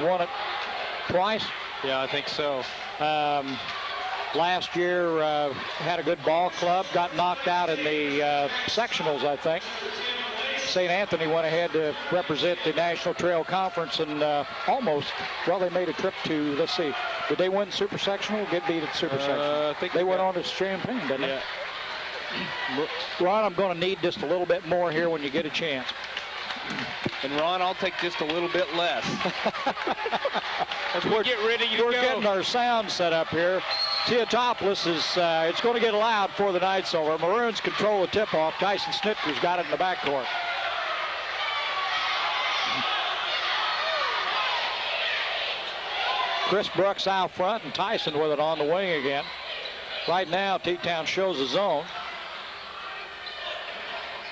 won it twice. Yeah, I think so. Last year had a good ball club, got knocked out in the sectionals, I think. St. Anthony went ahead to represent the National Trail Conference and they made a trip to, let's see, did they win Super Sectional? Get beat at Super Sectional. I think they went on to Champaign, didn't they? Ron, I'm going to need just a little bit more here when you get a chance. And Ron, I'll take just a little bit less. As we get ready to go. We're getting our sound set up here. Teotopoulos is, it's going to get loud for the Knights over. Maroons control the tip-off. Tyson Snitker's got it in the backcourt. Chris Brooks out front and Tyson with it on the wing again. Right now, T-Town shows a zone.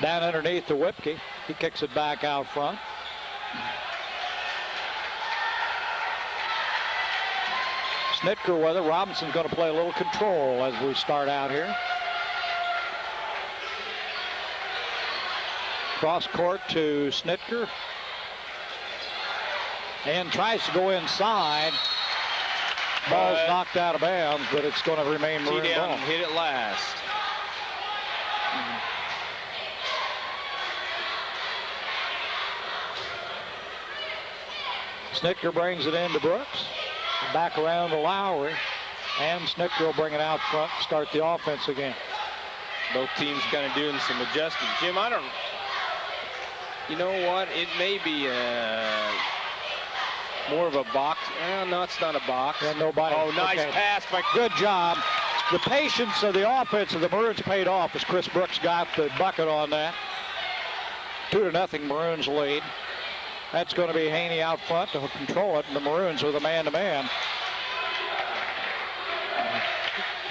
Down underneath to Whipke. He kicks it back out front. Snitker with it. Robinson's going to play a little control as we start out here. Cross court to Snitker. And tries to go inside. Ball's knocked out of bounds, but it's going to remain Maroon ball. Hit it last. Snitker brings it into Brooks. Back around to Lowry. And Snitker will bring it out front to start the offense again. Both teams kind of doing some adjusting. Jim, you know what? It may be more of a box. No, it's not a box. Yeah, nobody. Oh, nice pass. Good job. The patience of the offense of the Maroons paid off as Chris Brooks got the bucket on that. 2-0 Maroons lead. That's going to be Haney out front to control it, and the Maroons with a man-to-man.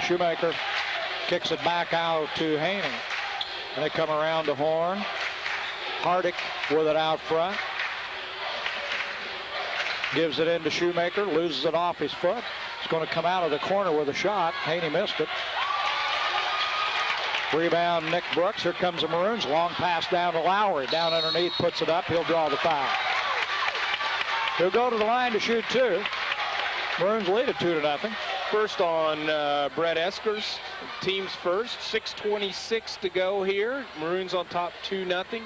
Shoemaker kicks it back out to Haney. And they come around to Horn. Hardick with it out front. Gives it into Shoemaker, loses it off his foot. It's going to come out of the corner with a shot. Haney missed it. Rebound, Nick Brooks. Here comes the Maroons. Long pass down to Lowry. Down underneath, puts it up. He'll draw the foul. He'll go to the line to shoot two. Maroons lead at 2-0. First on Brett Eskers. Team's first. 6:26 to go here. Maroons on top 2-0.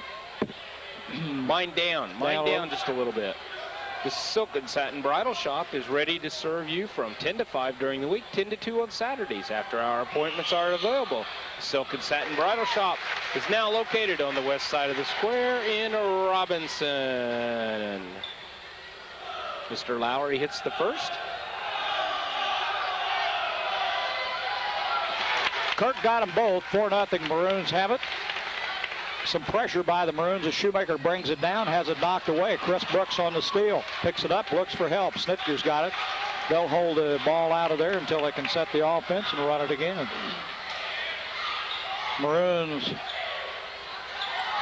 Mind down just a little bit. The Silk and Satin Bridal Shop is ready to serve you from 10 to 5 during the week, 10 to 2 on Saturdays. After our appointments are available. Silk and Satin Bridal Shop is now located on the west side of the square in Robinson. Mr. Lowry hits the first. Kirk got them both. 4-0 Maroons have it. Some pressure by the Maroons as Shoemaker brings it down, has it knocked away. Chris Brooks on the steal. Picks it up, looks for help. Snitker's got it. They'll hold the ball out of there until they can set the offense and run it again. Maroons.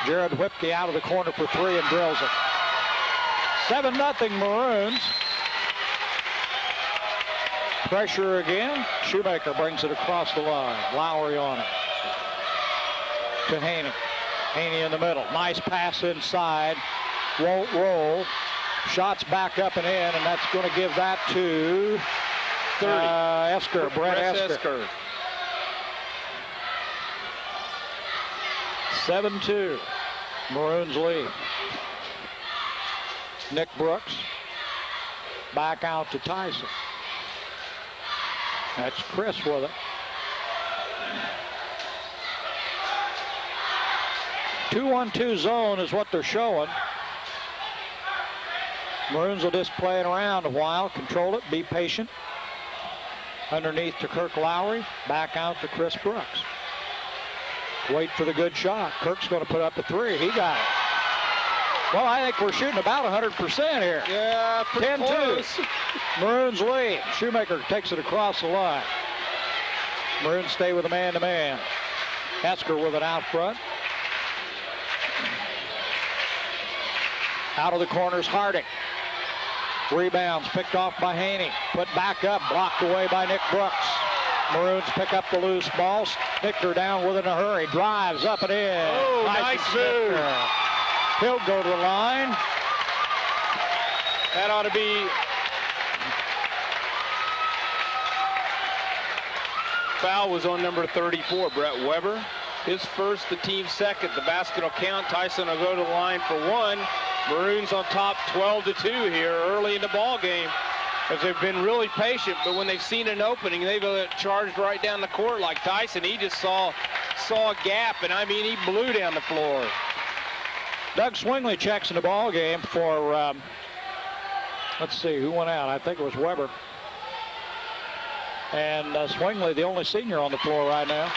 Jared Whipke out of the corner for three and drills it. 7-0 Maroons. Pressure again. Shoemaker brings it across the line. Lowry on it. To Haney. Haney in the middle. Nice pass inside. Won't roll. Shots back up and in, and that's going to give that to 30. Esker, Brett Esker. 7-2. Maroons lead. Nick Brooks. Back out to Tyson. That's Chris with it. Two-on-two zone is what they're showing. Maroons will just play it around a while, control it, be patient. Underneath to Kirk Lowry, back out to Chris Brooks. Wait for the good shot. Kirk's going to put up a three. He got it. Well, I think we're shooting about 100% here. Yeah, 10-2. Maroons lead. Shoemaker takes it across the line. Maroons stay with a man-to-man. Esker with it out front. Out of the corners, Hardick. Rebounds picked off by Haney. Put back up, blocked away by Nick Brooks. Maroons pick up the loose ball. Snitker down with it in a hurry. Drives up and in. Oh, nice move. He'll go to the line. That ought to be foul was on number 34, Brett Weber. His first, the team's second. The basket will count. Tyson will go to the line for one. Maroons on top 12-2 here early in the ball game, as they've been really patient, but when they've seen an opening, they've charged right down the court like Tyson. He just saw a gap, and I mean, he blew down the floor. Doug Swingley checks in the ball game for, let's see, who went out? I think it was Weber. And Swingley, the only senior on the floor right now.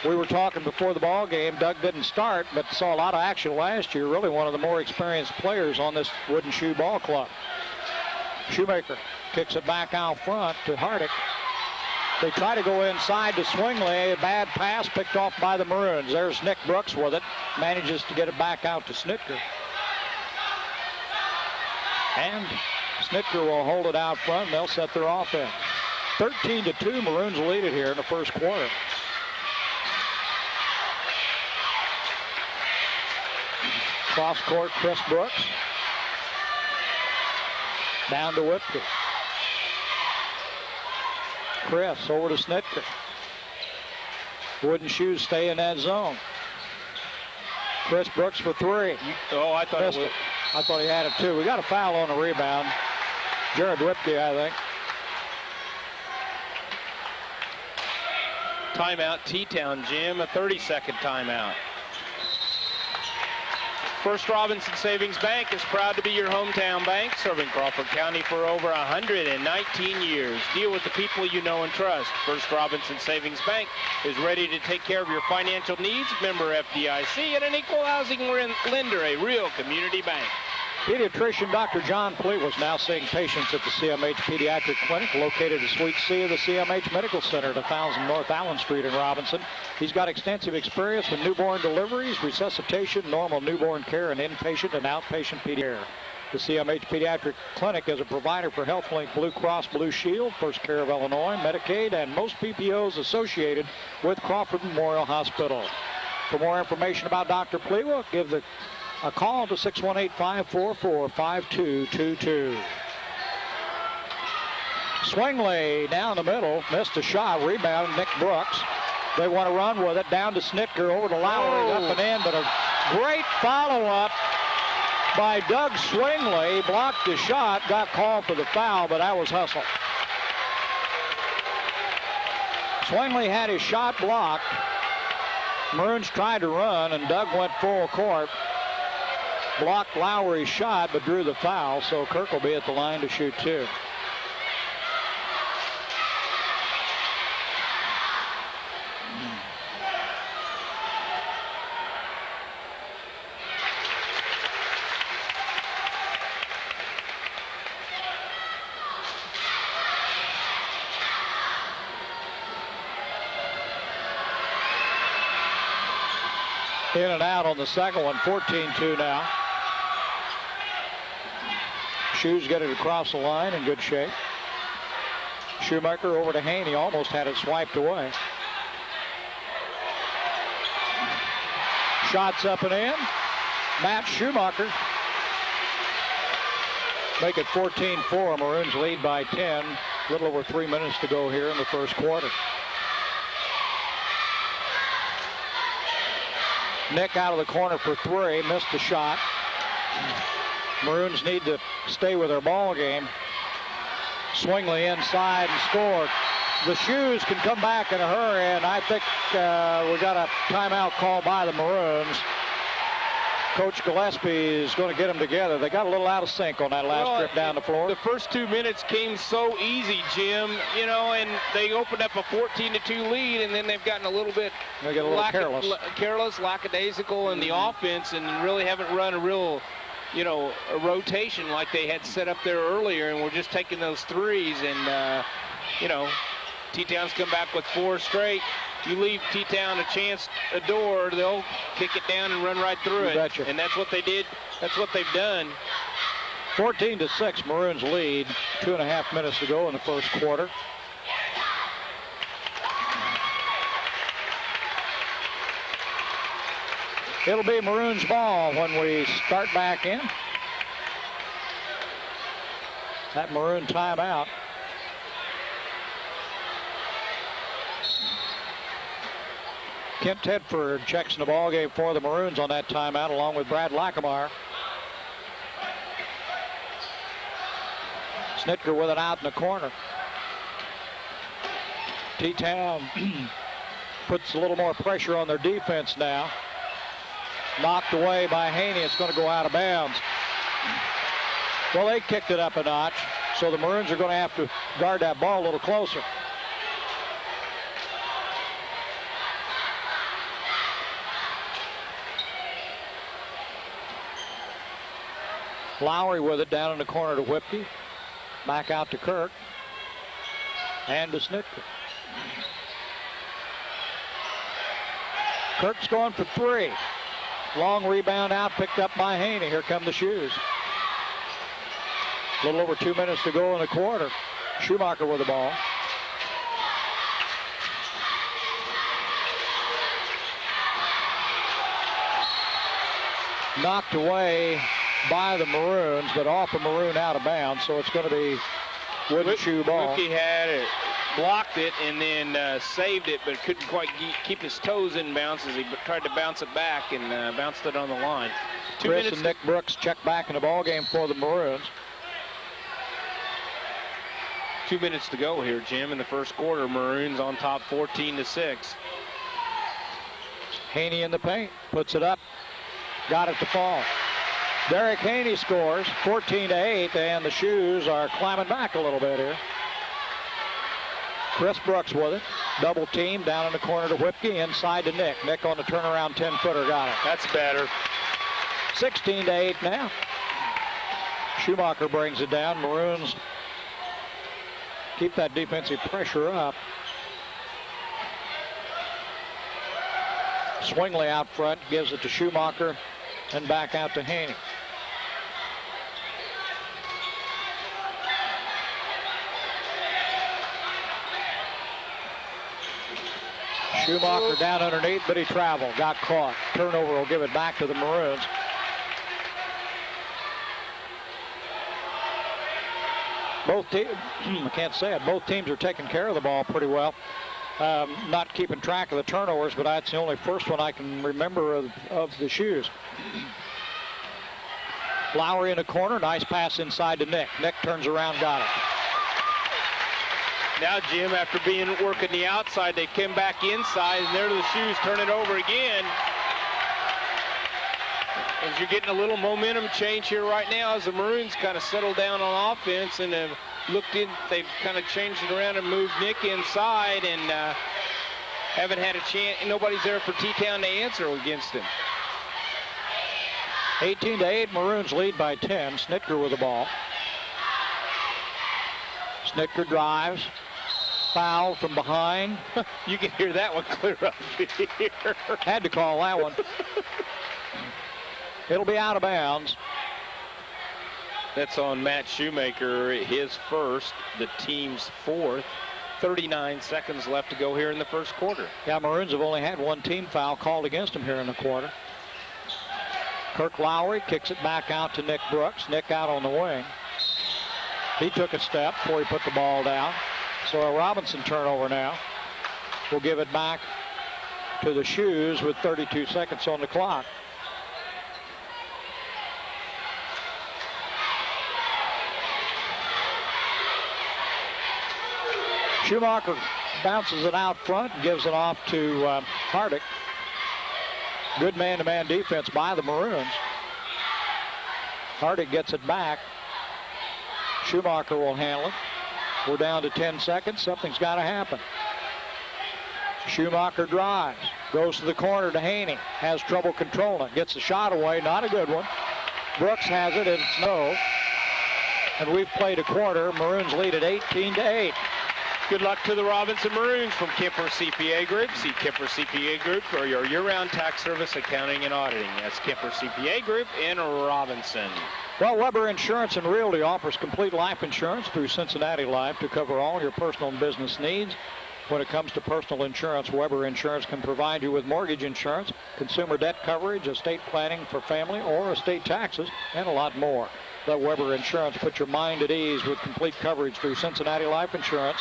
We were talking before the ball game. Doug didn't start, but saw a lot of action last year. Really one of the more experienced players on this Wooden Shoe Ball Club. Shoemaker kicks it back out front to Hardick. They try to go inside to Swingley. A bad pass picked off by the Maroons. There's Nick Brooks with it. Manages to get it back out to Snitker. And Snitker will hold it out front, and they'll set their offense. 13-2, Maroons lead it here in the first quarter. Cross court, Chris Brooks. Down to Whipke. Chris over to Snitker. Wooden Shoes stay in that zone. Chris Brooks for three. Oh, I thought it was. I thought he had it too. We got a foul on the rebound. Jared Whipke, I think. Timeout, T-Town, Jim. A 30-second timeout. First Robinson Savings Bank is proud to be your hometown bank, serving Crawford County for over 119 years. Deal with the people you know and trust. First Robinson Savings Bank is ready to take care of your financial needs. Member FDIC and an equal housing lender, a real community bank. Pediatrician Dr. John Fleet was now seeing patients at the CMH Pediatric Clinic, located at Suite C of the CMH Medical Center at 1000 North Allen Street in Robinson. He's got extensive experience with newborn deliveries, resuscitation, normal newborn care, and inpatient and outpatient pediatric care. The CMH Pediatric Clinic is a provider for HealthLink Blue Cross Blue Shield, First Care of Illinois, Medicaid, and most PPOs associated with Crawford Memorial Hospital. For more information about Dr. Plewa, give a call to 618-544-5222. Swingley down the middle, missed a shot, rebound, Nick Brooks. They want to run with it, down to Snitker, over to Lowry, up and in, but a great follow-up by Doug Swingley. Blocked the shot, got called for the foul, but that was hustle. Swingley had his shot blocked. Maroons tried to run, and Doug went full court. Blocked Lowry's shot, but drew the foul, so Kirk will be at the line to shoot two. In and out on the second one, 14-2 now. Shoes get it across the line in good shape. Shoemaker over to Haney, almost had it swiped away. Shots up and in. Matt Schumacher. Make it 14-4. Maroons lead by 10. A little over 3 minutes to go here in the first quarter. Nick out of the corner for three, missed the shot. Maroons need to stay with their ball game. Swingley inside and score. The Shoes can come back in a hurry, and I think we got a timeout call by the Maroons. Coach Gillespie is going to get them together. They got a little out of sync on that last trip down the floor. The first 2 minutes came so easy, Jim, you know, and they opened up a 14-2 lead, and then they've gotten a little bit careless, lackadaisical in the offense, and really haven't run a real, you know, a rotation like they had set up there earlier, and we're just taking those threes, and, you know, T-Town's come back with 4 straight. You leave T-Town a chance, a door, they'll kick it down and run right through it. Betcha. And that's what they did. That's what they've done. 14-6, Maroons lead. 2.5 minutes to go in the first quarter. It'll be Maroons ball when we start back in. that Maroon timeout. Kent Tedford checks in the ball game for the Maroons on that timeout, along with Brad Lackamar. Snitker with it out in the corner. T-Town puts a little more pressure on their defense now. Knocked away by Haney. It's going to go out of bounds. Well, they kicked it up a notch, so the Maroons are going to have to guard that ball a little closer. Lowry with it down in the corner to Whipke. Back out to Kirk. And to Snitker. Kirk's going for three. Long rebound out, picked up by Haney. Here come the Shoes. A little over 2 minutes to go in the quarter. Schumacher with the ball. Knocked away by the Maroons, but off a Maroon out of bounds, so it's going to be wooden shoe ball. Whipke had it, blocked it, and then saved it, but couldn't quite keep his toes in bounds as he tried to bounce it back and bounced it on the line. Chris and Nick Brooks check back in the ball game for the Maroons. 2 minutes to go here, Jim, in the first quarter. Maroons on top 14-6. Haney in the paint, puts it up, got it to fall. Derek Haney scores 14-8, and the Shoes are climbing back a little bit here. Chris Brooks with it. Double team down in the corner to Whipke, inside to Nick. Nick on the turnaround 10-footer, got it. That's better. 16-8 now. Schumacher brings it down. Maroons keep that defensive pressure up. Swingley out front, gives it to Schumacher, and back out to Haney. Schumacher down underneath, but he traveled, got caught. Turnover will give it back to the Maroons. Both teams, I can't say it, both teams are taking care of the ball pretty well. Not keeping track of the turnovers, but that's the only first one I can remember of the Shoes. Lowry in the corner, nice pass inside to Nick. Nick turns around, got it. Now, Jim, after working the outside, they came back inside, and there the Shoes turn it over again. As you're getting a little momentum change here right now as the Maroons kind of settle down on offense and have looked in, they've kind of changed it around and moved Nick inside and haven't had a chance. Nobody's there for T-Town to answer against him. 18-8, Maroons lead by 10. Snitker with the ball. Snitker drives. Foul from behind. You can hear that one clear up here. Had to call that one. It'll be out of bounds. That's on Matt Shoemaker, his first, the team's fourth. 39 seconds left to go here in the first quarter. Yeah, Maroons have only had one team foul called against them here in the quarter. Kirk Lowry kicks it back out to Nick Brooks. Nick out on the wing. He took a step before he put the ball down. So a Robinson turnover now. We'll give it back to the Shoes with 32 seconds on the clock. Schumacher bounces it out front and gives it off to Hardick. Good man-to-man defense by the Maroons. Hardick gets it back. Schumacher will handle it. We're down to 10 seconds. Something's got to happen. Schumacher drives. Goes to the corner to Haney. Has trouble controlling it. Gets the shot away. Not a good one. Brooks has it, and it's no. And we've played a quarter. Maroons lead at 18-8. Good luck to the Robinson Maroons from Kemper CPA Group. See Kemper CPA Group for your year-round tax service, accounting, and auditing. That's Kemper CPA Group in Robinson. Well, Weber Insurance and Realty offers complete life insurance through Cincinnati Life to cover all your personal and business needs. When it comes to personal insurance, Weber Insurance can provide you with mortgage insurance, consumer debt coverage, estate planning for family or estate taxes, and a lot more. Let Weber Insurance put your mind at ease with complete coverage through Cincinnati Life Insurance.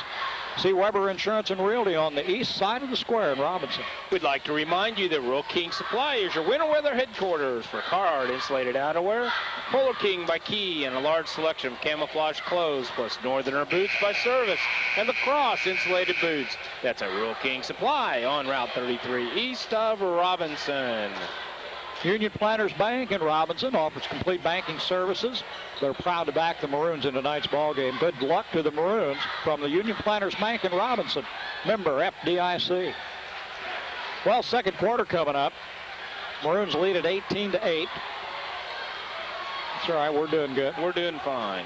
See Weber Insurance and Realty on the east side of the square in Robinson. We'd like to remind you that Rural King Supply is your winter weather headquarters for Carhartt insulated outerwear, Polo King by Key, and a large selection of camouflage clothes, plus Northerner boots by Service, and the Cross insulated boots. That's a Rural King Supply on Route 33 east of Robinson. Union Planters Bank in Robinson offers complete banking services. They're proud to back the Maroons in tonight's ball game. Good luck to the Maroons from the Union Planters Bank in Robinson. Member FDIC. Well, second quarter coming up. Maroons lead at 18-8. That's all right. We're doing good. We're doing fine.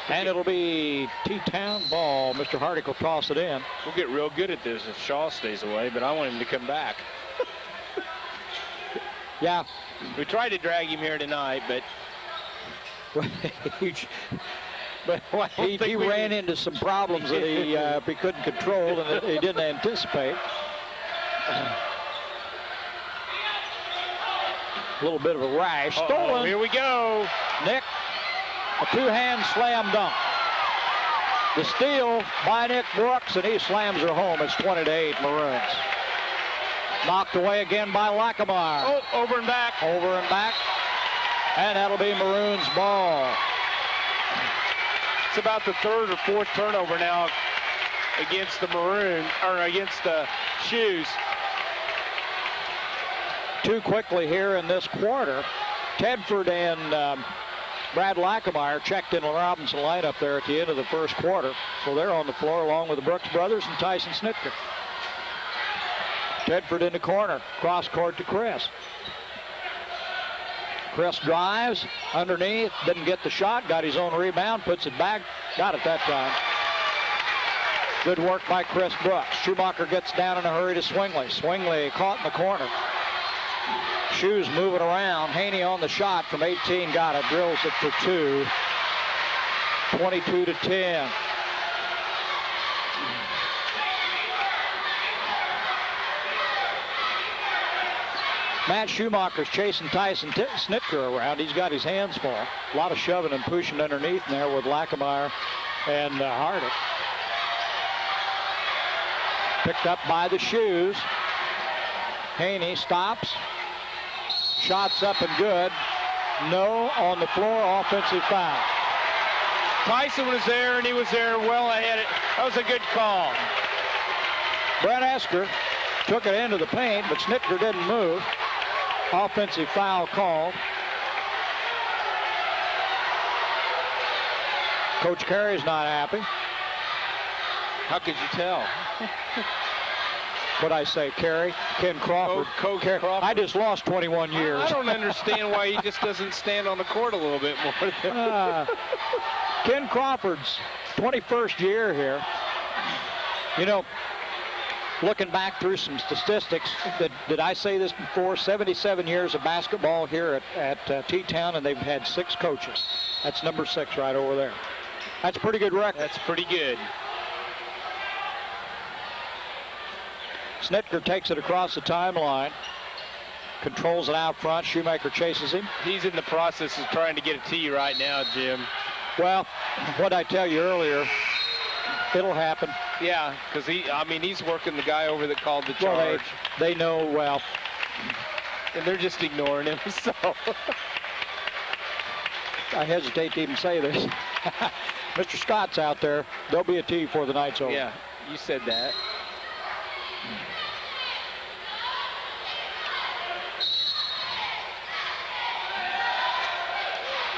And it'll be T-Town ball. Mr. Hardick will toss it in. We'll get real good at this if Shaw stays away, but I want him to come back. Yeah. We tried to drag him here tonight, but he ran into some problems that he couldn't control and that he didn't anticipate. A little bit of a rash. Stolen. Here we go. Nick, a two-hand slam dunk. The steal by Nick Brooks, and he slams her home. It's 20-8 Maroons. Knocked away again by Lackamore. Oh, over and back. Over and back. And that'll be Maroons ball. It's about the third or fourth turnover now against the Maroon, or against the Shoes. Too quickly here in this quarter. Tedford and Brad Lackamore checked in the Robinson lineup there at the end of the first quarter. So they're on the floor along with the Brooks brothers and Tyson Snitker. Tedford in the corner, cross court to Chris. Chris drives underneath, didn't get the shot, got his own rebound, puts it back, got it that time. Good work by Chris Brooks. Schumacher gets down in a hurry to Swingley. Swingley caught in the corner. Shoes moving around. Haney on the shot from 18, got it, drills it for two. 22-10. Matt Schumacher's chasing Tyson Snitker around. He's got his hands full. A lot of shoving and pushing underneath there with Lackamore and Hardick. Picked up by the Shoes. Haney stops. Shots up and good. No on the floor, offensive foul. Tyson was there, and he was there well ahead. That was a good call. Brett Esker took it into the paint, but Snitker didn't move. Offensive foul called. Coach Carey's not happy. How could you tell? What'd I say, Carey? Ken Crawford. Coach Crawford. I just lost 21 years. I don't understand why he just doesn't stand on the court a little bit more. Ken Crawford's 21st year here. You know, looking back through some statistics, did I say this before? 77 years of basketball here at T-Town, and they've had 6 coaches. That's number 6 right over there. That's a pretty good record. That's pretty good. Snitker takes it across the timeline, controls it out front. Shoemaker chases him. He's in the process of trying to get a tee right now, Jim. Well, what I tell you earlier, it'll happen. Yeah, because he's working the guy over that called the charge. Well, they know well. And they're just ignoring him, so. I hesitate to even say this. Mr. Scott's out there. There'll be a tee before the night's over. Yeah, you said that.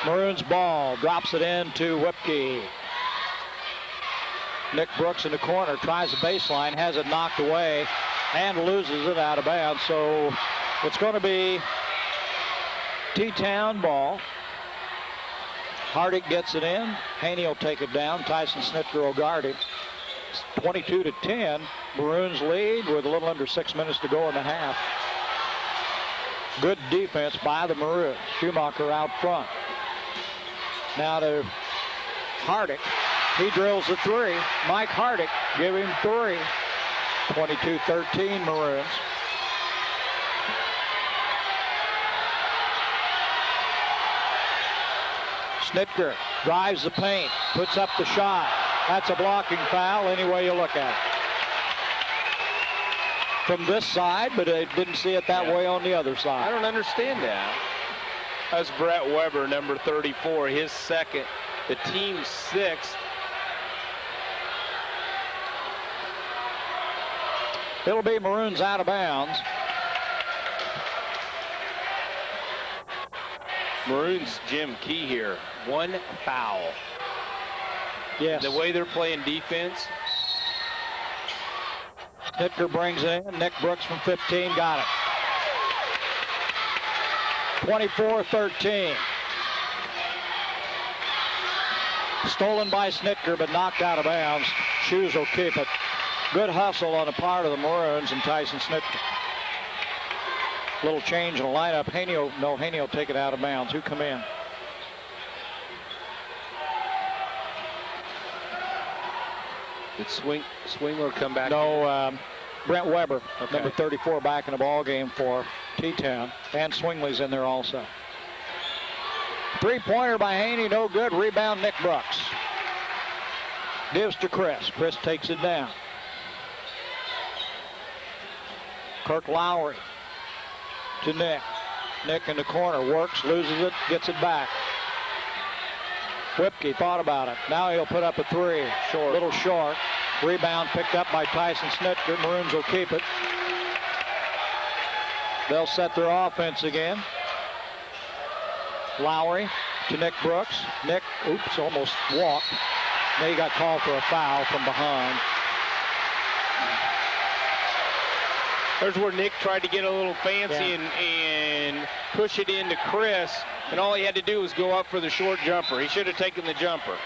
Maroons ball, drops it in to Whipke. Nick Brooks in the corner, tries the baseline, has it knocked away, and loses it out of bounds. So it's going to be T-Town ball. Hardick gets it in. Haney will take it down. Tyson Snitker will guard it. 22-10. Maroons lead with a little under 6 minutes to go in the half. Good defense by the Maroons. Schumacher out front. Now to Hardick. He drills the three. Mike Hardick, give him 3. 22-13 Maroons. Snitker drives the paint, puts up the shot. That's a blocking foul any way you look at it. From this side, but I didn't see it that way on the other side. I don't understand that. That's Brett Weber, number 34, his second, the team's sixth. It'll be Maroons out of bounds. Maroons, Jim, key here. One foul. Yes. The way they're playing defense. Snitker brings it in. Nick Brooks from 15 got it. 24-13. Stolen by Snitker, but knocked out of bounds. Shoes will keep it. Good hustle on the part of the Maroons and Tyson Snitker. Little change in the lineup. Haney will take it out of bounds. Who come in? Did Swingler come back? No, Brent Weber, Okay. number 34, back in the ball game for T-Town. And Swingley's in there also. Three-pointer by Haney, no good. Rebound, Nick Brooks. Gives to Chris. Chris takes it down. Kirk Lowry to Nick. Nick in the corner, works, loses it, gets it back. Whipke thought about it. Now he'll put up a three. Short. Little short. Rebound picked up by Tyson Snitker. Maroons will keep it. They'll set their offense again. Lowry to Nick Brooks. Nick, oops, almost walked. Now he got called for a foul from behind. There's where Nick tried to get a little fancy and push it into Chris, and all he had to do was go up for the short jumper. He should have taken the jumper.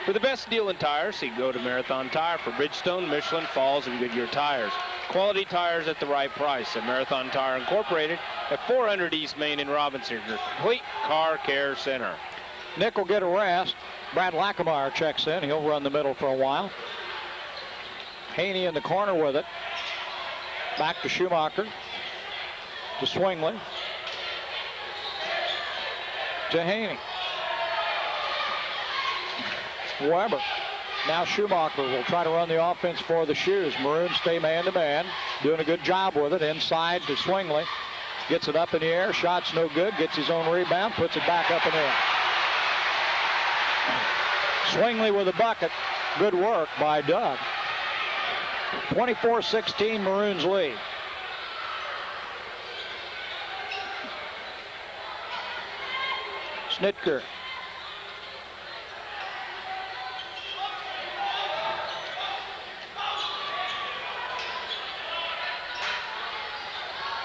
For the best deal in tires, he can go to Marathon Tire for Bridgestone, Michelin, Falls, and Goodyear tires. Quality tires at the right price at Marathon Tire Incorporated at 400 East Main in Robinson, your complete car care center. Nick will get a rest. Brad Lackameyer checks in. He'll run the middle for a while. Haney in the corner with it. Back to Schumacher. To Swingley. To Haney. Weber. Now Schumacher will try to run the offense for the Shoes. Maroons stay man-to-man. Doing a good job with it. Inside to Swingley. Gets it up in the air. Shot's no good. Gets his own rebound. Puts it back up in the air. Swingley with a bucket. Good work by Doug. 24-16 Maroons lead. Snitker.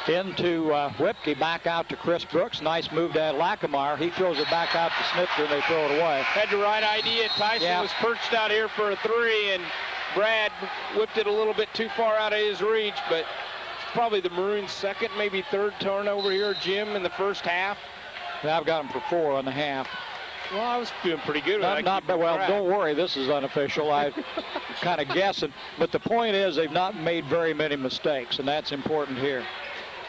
Into Whipke, back out to Chris Brooks. Nice move to Lackameyer. He throws it back out to Snitker, and they throw it away. Had the right idea. Tyson was perched out here for a three, and Brad whipped it a little bit too far out of his reach, but it's probably the Maroons' second, maybe third turnover here, Jim, in the first half. I've got him for 4.5. Well, I was feeling pretty good. Not well, don't worry. This is unofficial. I'm kind of guessing. But the point is they've not made very many mistakes, and that's important here.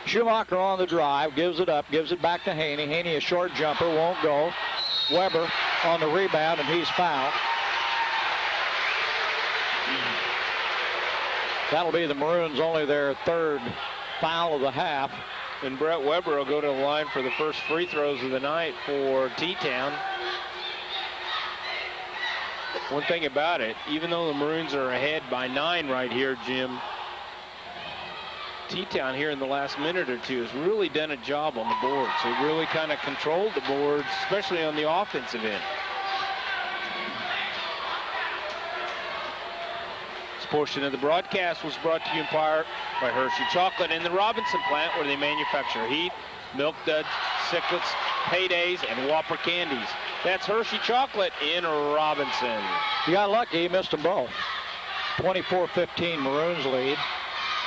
Schumacher on the drive, gives it up, gives it back to Haney. Haney, a short jumper, won't go. Weber on the rebound, and he's fouled. That'll be the Maroons' only their third foul of the half. And Brett Weber will go to the line for the first free throws of the night for T-Town. One thing about it, even though the Maroons are ahead by 9 right here, Jim, T-Town here in the last minute or two has really done a job on the boards. They really kind of controlled the boards, especially on the offensive end. This portion of the broadcast was brought to you in part by Hershey Chocolate and the Robinson plant, where they manufacture Heath, Milk Duds, Sicklets, Paydays, and Whopper candies. That's Hershey Chocolate in Robinson. You got lucky, you missed them both. 24-15 Maroons lead.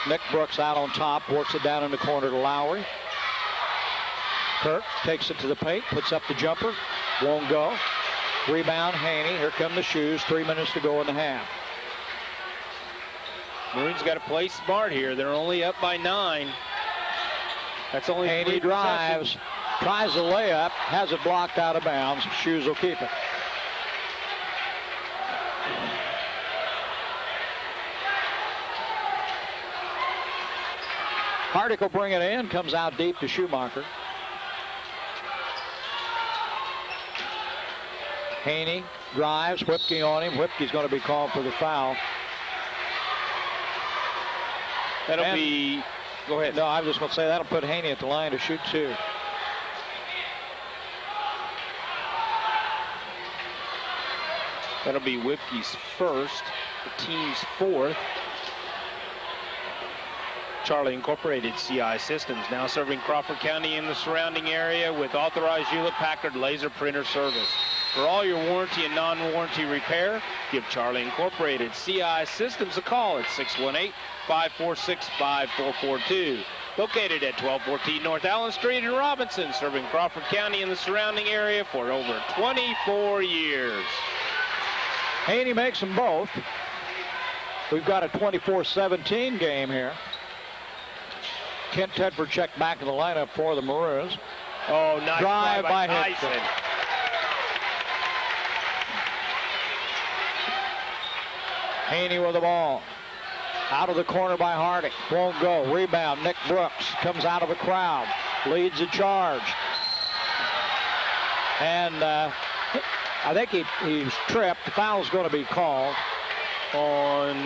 Nick Brooks out on top, works it down in the corner to Lowry. Kirk takes it to the paint, puts up the jumper, won't go. Rebound, Haney. Here come the Shoes. 3 minutes to go in the half. Maroons got to play smart here. They're only up by 9. That's only Haney drives. Tries a layup, has it blocked out of bounds. Shoes will keep it. Hardick will bring it in, comes out deep to Schumacher. Haney drives, Whipke on him. Whipke's going to be called for the foul. That'll be, go ahead. No, I was just going to say that'll put Haney at the line to shoot 2. That'll be Whipke's first, the team's 4th. Charlie Incorporated CI Systems now serving Crawford County and the surrounding area with authorized Hewlett-Packard laser printer service. For all your warranty and non-warranty repair, give Charlie Incorporated CI Systems a call at 618-546-5442. Located at 1214 North Allen Street in Robinson, serving Crawford County and the surrounding area for over 24 years. Haney makes them both. We've got a 24-17 game here. Kent Tedford checked back in the lineup for the Maroons. Oh, nice drive by Tyson. Haney with the ball. Out of the corner by Hardick. Won't go. Rebound. Nick Brooks comes out of the crowd. Leads the charge. And I think he's tripped. The foul's going to be called on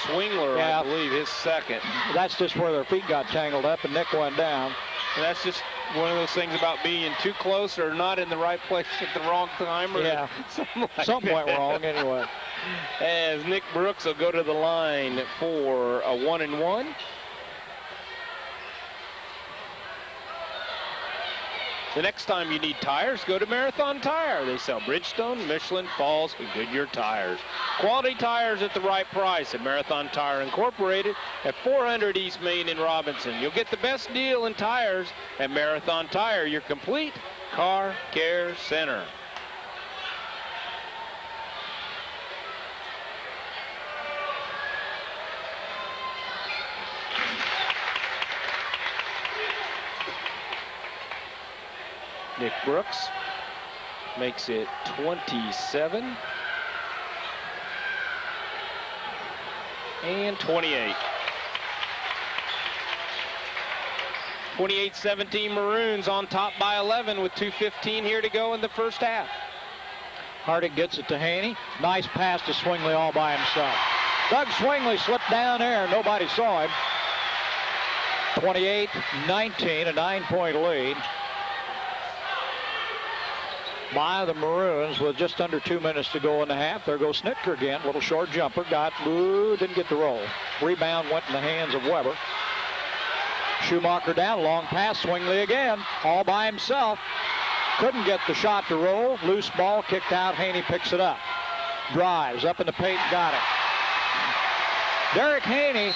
Swingler, yeah. I believe, his second. That's just where their feet got tangled up and Nick went down. And that's just one of those things about being too close or not in the right place at the wrong time. Or yeah, something went wrong anyway. As Nick Brooks will go to the line for a 1-and-1. The next time you need tires, go to Marathon Tire. They sell Bridgestone, Michelin, Falls, and Goodyear tires. Quality tires at the right price at Marathon Tire Incorporated at 400 East Main in Robinson. You'll get the best deal in tires at Marathon Tire, your complete car care center. Nick Brooks makes it 27 and 28. 28-17 Maroons on top by 11 with 2:15 here to go in the first half. Hardick gets it to Haney. Nice pass to Swingley all by himself. Doug Swingley slipped down there. Nobody saw him. 28-19, a 9-point lead by the Maroons with just under 2 minutes to go in the half. There goes Snitka again. Little short jumper. Didn't get the roll. Rebound went in the hands of Weber. Schumacher down. Long pass. Swingley again. All by himself. Couldn't get the shot to roll. Loose ball kicked out. Haney picks it up. Drives up in the paint. Got it. Derek Haney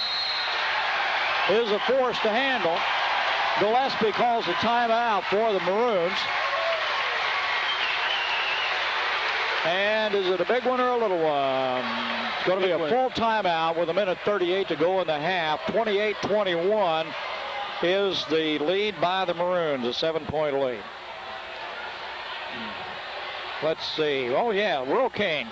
is a force to handle. Gillespie calls a timeout for the Maroons. And is it a big one or a little one? It's going to be a full timeout with 1:38 to go in the half. 28-21 is the lead by the Maroons, a 7-point lead. Let's see. Oh, yeah, Rural King.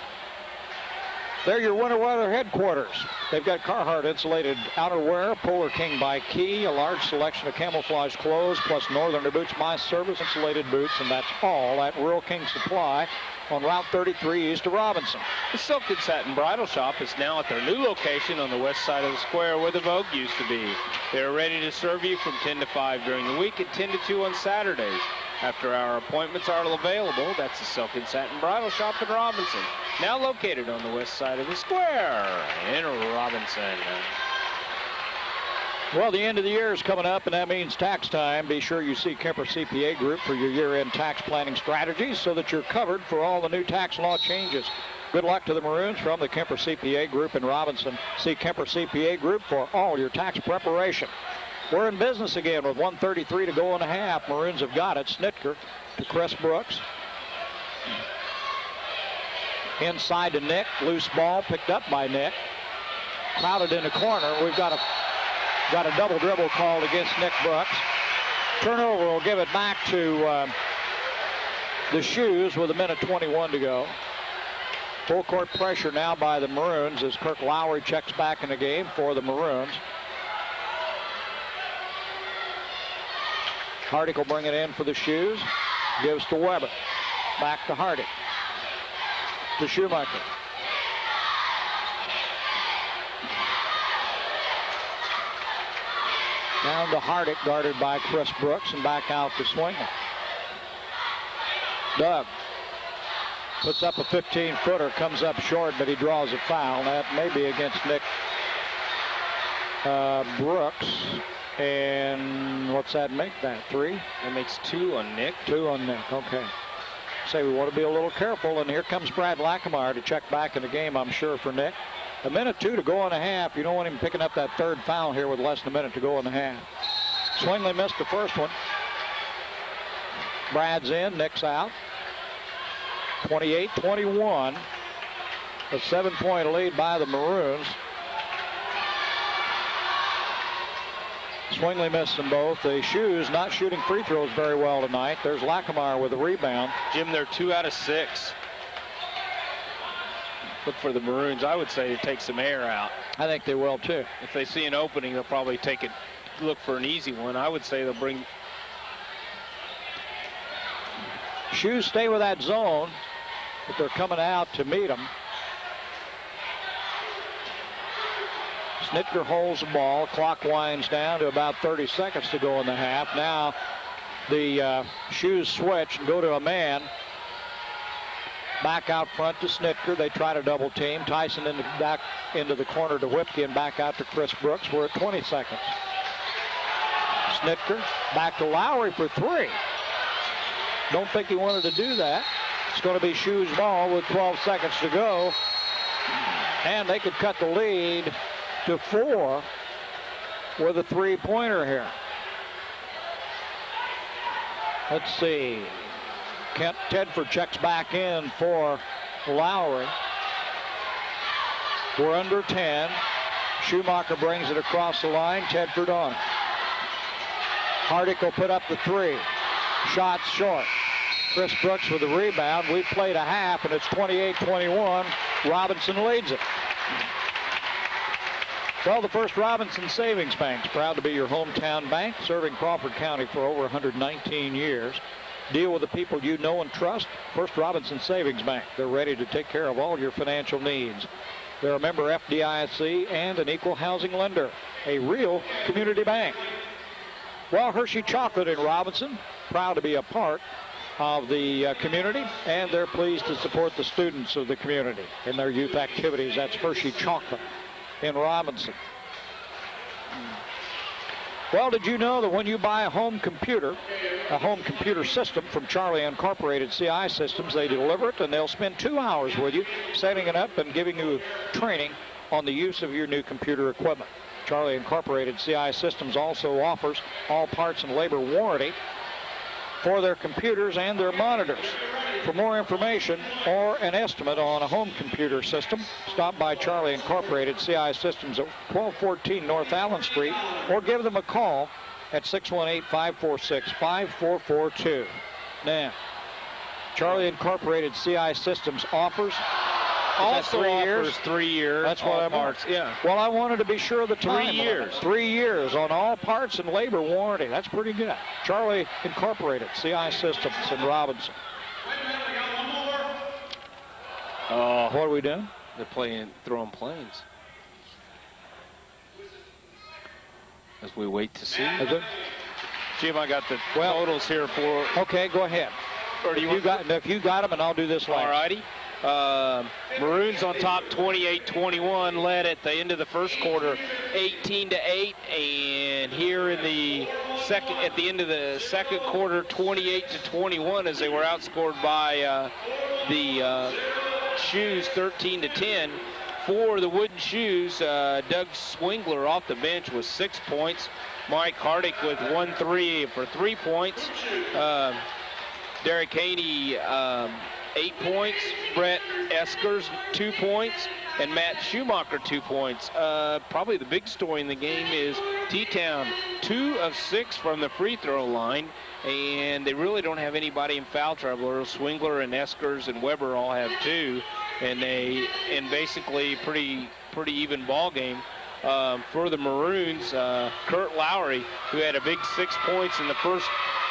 They're your winter weather headquarters. They've got Carhartt insulated outerwear, Polar King by Key, a large selection of camouflage clothes, plus Northerner Boots, my service insulated boots, and that's all at Rural King Supply on Route 33 east of Robinson. The Silk and Satin Bridal Shop is now at their new location on the west side of the square where the Vogue used to be. They're ready to serve you from 10 to 5 during the week and 10 to 2 on Saturdays. After-hour appointments are available. That's the Silk and Satin Bridal Shop in Robinson, now located on the west side of the square in Robinson. Well, the end of the year is coming up, and that means tax time. Be sure you see Kemper CPA Group for your year-end tax planning strategies so that you're covered for all the new tax law changes. Good luck to the Maroons from the Kemper CPA Group in Robinson. See Kemper CPA Group for all your tax preparation. We're in business again with 1:33 to go in the half. Maroons have got it. Snitka to Chris Brooks. Inside to Nick. Loose ball picked up by Nick. Crowded in the corner. We've got a double dribble called against Nick Brooks. Turnover will give it back to the Shoes with 1:21 to go. Full court pressure now by the Maroons as Kirk Lowry checks back in the game for the Maroons. Hardick will bring it in for the Shoes. Gives to Weber. Back to Hardick. To Schumacher. Down to Hardick, guarded by Chris Brooks, and back out to Swingler. Doug puts up a 15-footer, comes up short, but he draws a foul. That may be against Nick Brooks. And what's that make that? 3? It makes 2 on Nick. 2 on Nick, okay. Say we want to be a little careful, and here comes Brad Lackamore to check back in the game, I'm sure, for Nick. 1:02 to go in the half. You don't want him picking up that third foul here with less than a minute to go in the half. Swingley missed the first one. Brad's in, Nick's out. 28-21. A 7-point lead by the Maroons. Swingley missed them both. The Shoes not shooting free throws very well tonight. There's Lackamore with a rebound. Jim, they're 2 out of 6. Look for the Maroons. I would say to take some air out. I think they will too. If they see an opening, they'll probably take it, look for an easy one. I would say they'll bring. Shoes stay with that zone, but they're coming out to meet them. Snitker holds the ball. Clock winds down to about 30 seconds to go in the half. Now the Shoes switch and go to a man. Back out front to Snitker. They try to double team. Tyson back into the corner to Whipke and back out to Chris Brooks. We're at 20 seconds. Snitker back to Lowry for 3. Don't think he wanted to do that. It's going to be Shoes ball with 12 seconds to go. And they could cut the lead to 4 with a 3-pointer here. Let's see. Kent Tedford checks back in for Lowry. We're under 10. Schumacher brings it across the line. Tedford on. Hardick will put up the 3. Shot short. Chris Brooks with the rebound. We've played a half, and it's 28-21. Robinson leads it. Well, the First Robinson Savings Bank's proud to be your hometown bank, serving Crawford County for over 119 years. Deal with the people you know and trust. First Robinson Savings Bank. They're ready to take care of all your financial needs. They're a member FDIC and an equal housing lender. A real community bank. Well, Hershey Chocolate in Robinson, proud to be a part of the community, and they're pleased to support the students of the community in their youth activities. That's Hershey Chocolate in Robinson. Well, did you know that when you buy a home computer system from Charlie Incorporated CI Systems, they deliver it and they'll spend 2 hours with you setting it up and giving you training on the use of your new computer equipment. Charlie Incorporated CI Systems also offers all parts and labor warranty for their computers and their monitors. For more information or an estimate on a home computer system, stop by Charlie Incorporated CI Systems at 1214 North Allen Street or give them a call at 618-546-5442. Now, Charlie Incorporated CI Systems offers also 3 offers years? 3 years. That's what I want. Yeah. Well, I wanted to be sure of the time. 3 years. 3 years on all parts and labor warranty. That's pretty good. Charlie Incorporated CI Systems in Robinson. Oh, What are we doing? they're throwing planes. As we wait to see. Is it? Jim, I got the totals here for. Okay, go ahead. Or do If you got them, and I'll do this last. All righty. Maroons on top, 28-21, led at the end of the first quarter, 18-8, and here in the at the end of the second quarter, 28-21, as they were outscored by the Shoes, 13-10. For the Wooden Shoes, Doug Swingler off the bench with 6 points. Mike Hardick with 1-3 for 3 points. Derek Haney, 8 points. Brett Eskers, 2 points. And Matt Schumacher, 2 points. Probably the big story in the game is T-Town 2 of 6 from the free throw line, and they really don't have anybody in foul trouble. Earl Swingler and Eskers and Weber all have 2, and basically pretty even ball game. For the Maroons, Kurt Lowry, who had a big 6 points in the first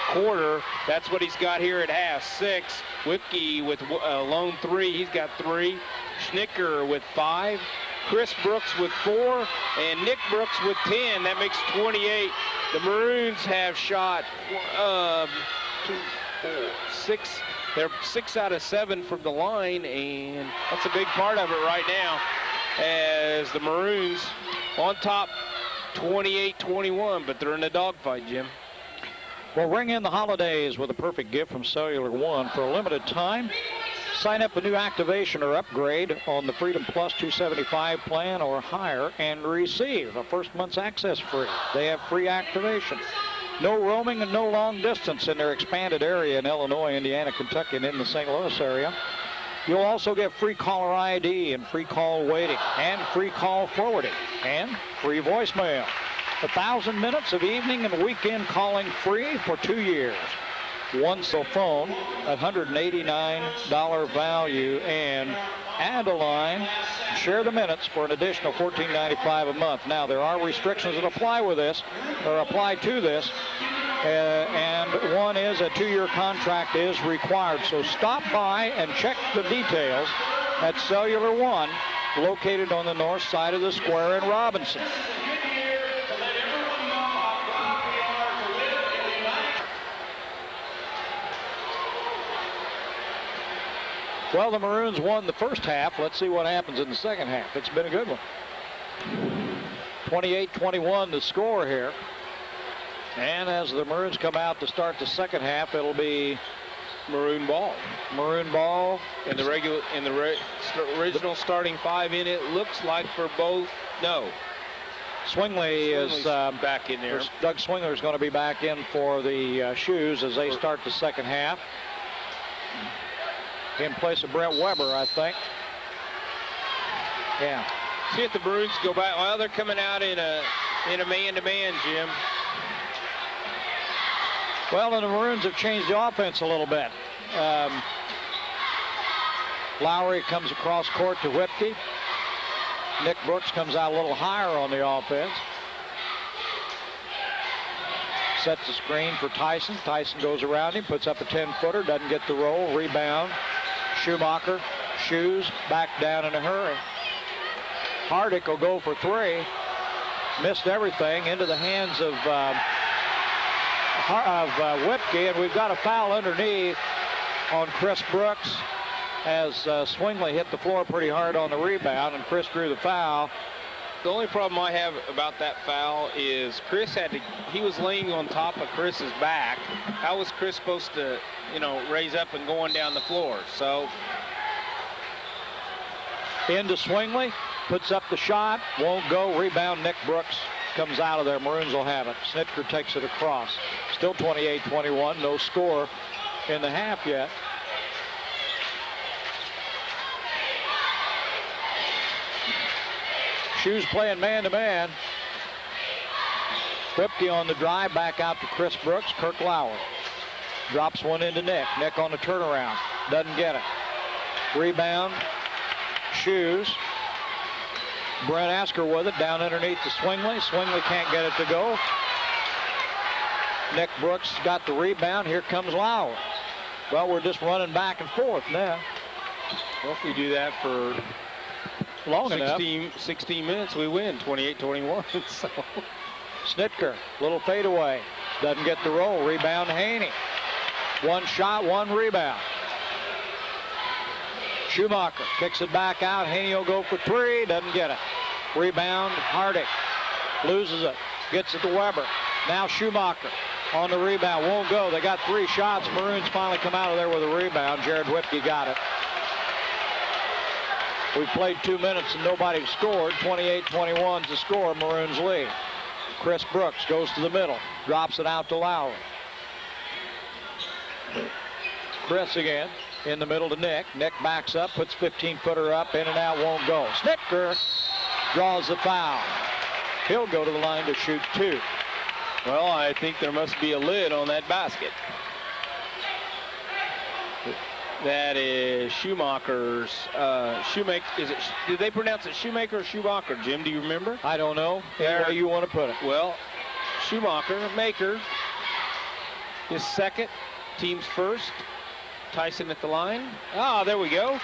quarter, that's what he's got here at half, 6. Whipke with a lone 3, he's got 3. Schnicker with 5. Chris Brooks with 4, and Nick Brooks with 10. That makes 28. The Maroons have shot 2, 4, 6. They're 6 out of 7 from the line, and that's a big part of it right now, as the Maroons on top 28-21, but they're in a dogfight, Jim. Well, ring in the holidays with a perfect gift from Cellular One. For a limited time, sign up a new activation or upgrade on the Freedom Plus 275 plan or higher and receive a first month's access free. They have free activation. No roaming and no long distance in their expanded area in Illinois, Indiana, Kentucky, and in the St. Louis area. You'll also get free caller ID and free call waiting and free call forwarding and free voicemail. 1,000 minutes of evening and weekend calling free for 2 years. One cell phone, $189 value, and add a line, share the minutes for an additional $14.95 a month. Now, there are restrictions that apply with this, or apply to this, and one is a 2-year contract is required. So stop by and check the details at Cellular One, located on the north side of the square in Robinson. Well, the Maroons won the first half. Let's see what happens in the second half. It's been a good one. 28-21 the score here. And as the Maroons come out to start the second half, it'll be Maroon ball. Maroon ball. In the original starting 5 in, it looks like for both. No. Swingley is back in there. Doug Swingler is going to be back in for the Shoes as they start the second half. In place of Brent Weber, I think. Yeah. See if the Maroons go back. Well, they're coming out in a man-to-man, Jim. Well, and the Maroons have changed the offense a little bit. Lowry comes across court to Whipke. Nick Brooks comes out a little higher on the offense. Sets the screen for Tyson. Tyson goes around him, puts up a 10-footer, doesn't get the roll, rebound. Schumacher, Shoes, back down in a hurry. Hardick will go for 3. Missed everything, into the hands of Whipke, and we've got a foul underneath on Chris Brooks as Swingley hit the floor pretty hard on the rebound, and Chris drew the foul. The only problem I have about that foul is Chris he was laying on top of Chris's back. How was Chris supposed to, raise up and going down the floor? So. Into Swingley, puts up the shot, won't go, rebound. Nick Brooks comes out of there. Maroons will have it. Snitker takes it across. Still 28-21, no score in the half yet. Shoes playing man-to-man. Whipke on the drive, back out to Chris Brooks. Kirk Lowry drops one into Nick. Nick on the turnaround, doesn't get it. Rebound, Shoes. Brent Asker with it, down underneath to Swingley. Swingley can't get it to go. Nick Brooks got the rebound. Here comes Lowry. Well, we're just running back and forth now. Well, if we do that for long 16 minutes, we win 28-21. So. Snitker, little fadeaway, doesn't get the roll. Rebound Haney. One shot, one rebound. Schumacher kicks it back out. Haney will go for 3, doesn't get it. Rebound Hardick, loses it, gets it to Weber. Now Schumacher on the rebound, won't go. They got 3 shots. Maroons finally come out of there with a rebound. Jared Whipke got it. We've played 2 minutes and nobody scored. 28-21 to score. Maroons lead. Chris Brooks goes to the middle, drops it out to Lowry. Chris again in the middle to Nick. Nick backs up, puts 15-footer up, in and out, won't go. Snitker draws the foul. He'll go to the line to shoot 2. Well, I think there must be a lid on that basket. That is Schumacher's. Shoemaker. Did they pronounce it Shoemaker or Schumacher? Jim, do you remember? I don't know. Any way you want to put it. Well, Schumacher, Maker, is second. Team's first. Tyson at the line. Ah, there we go.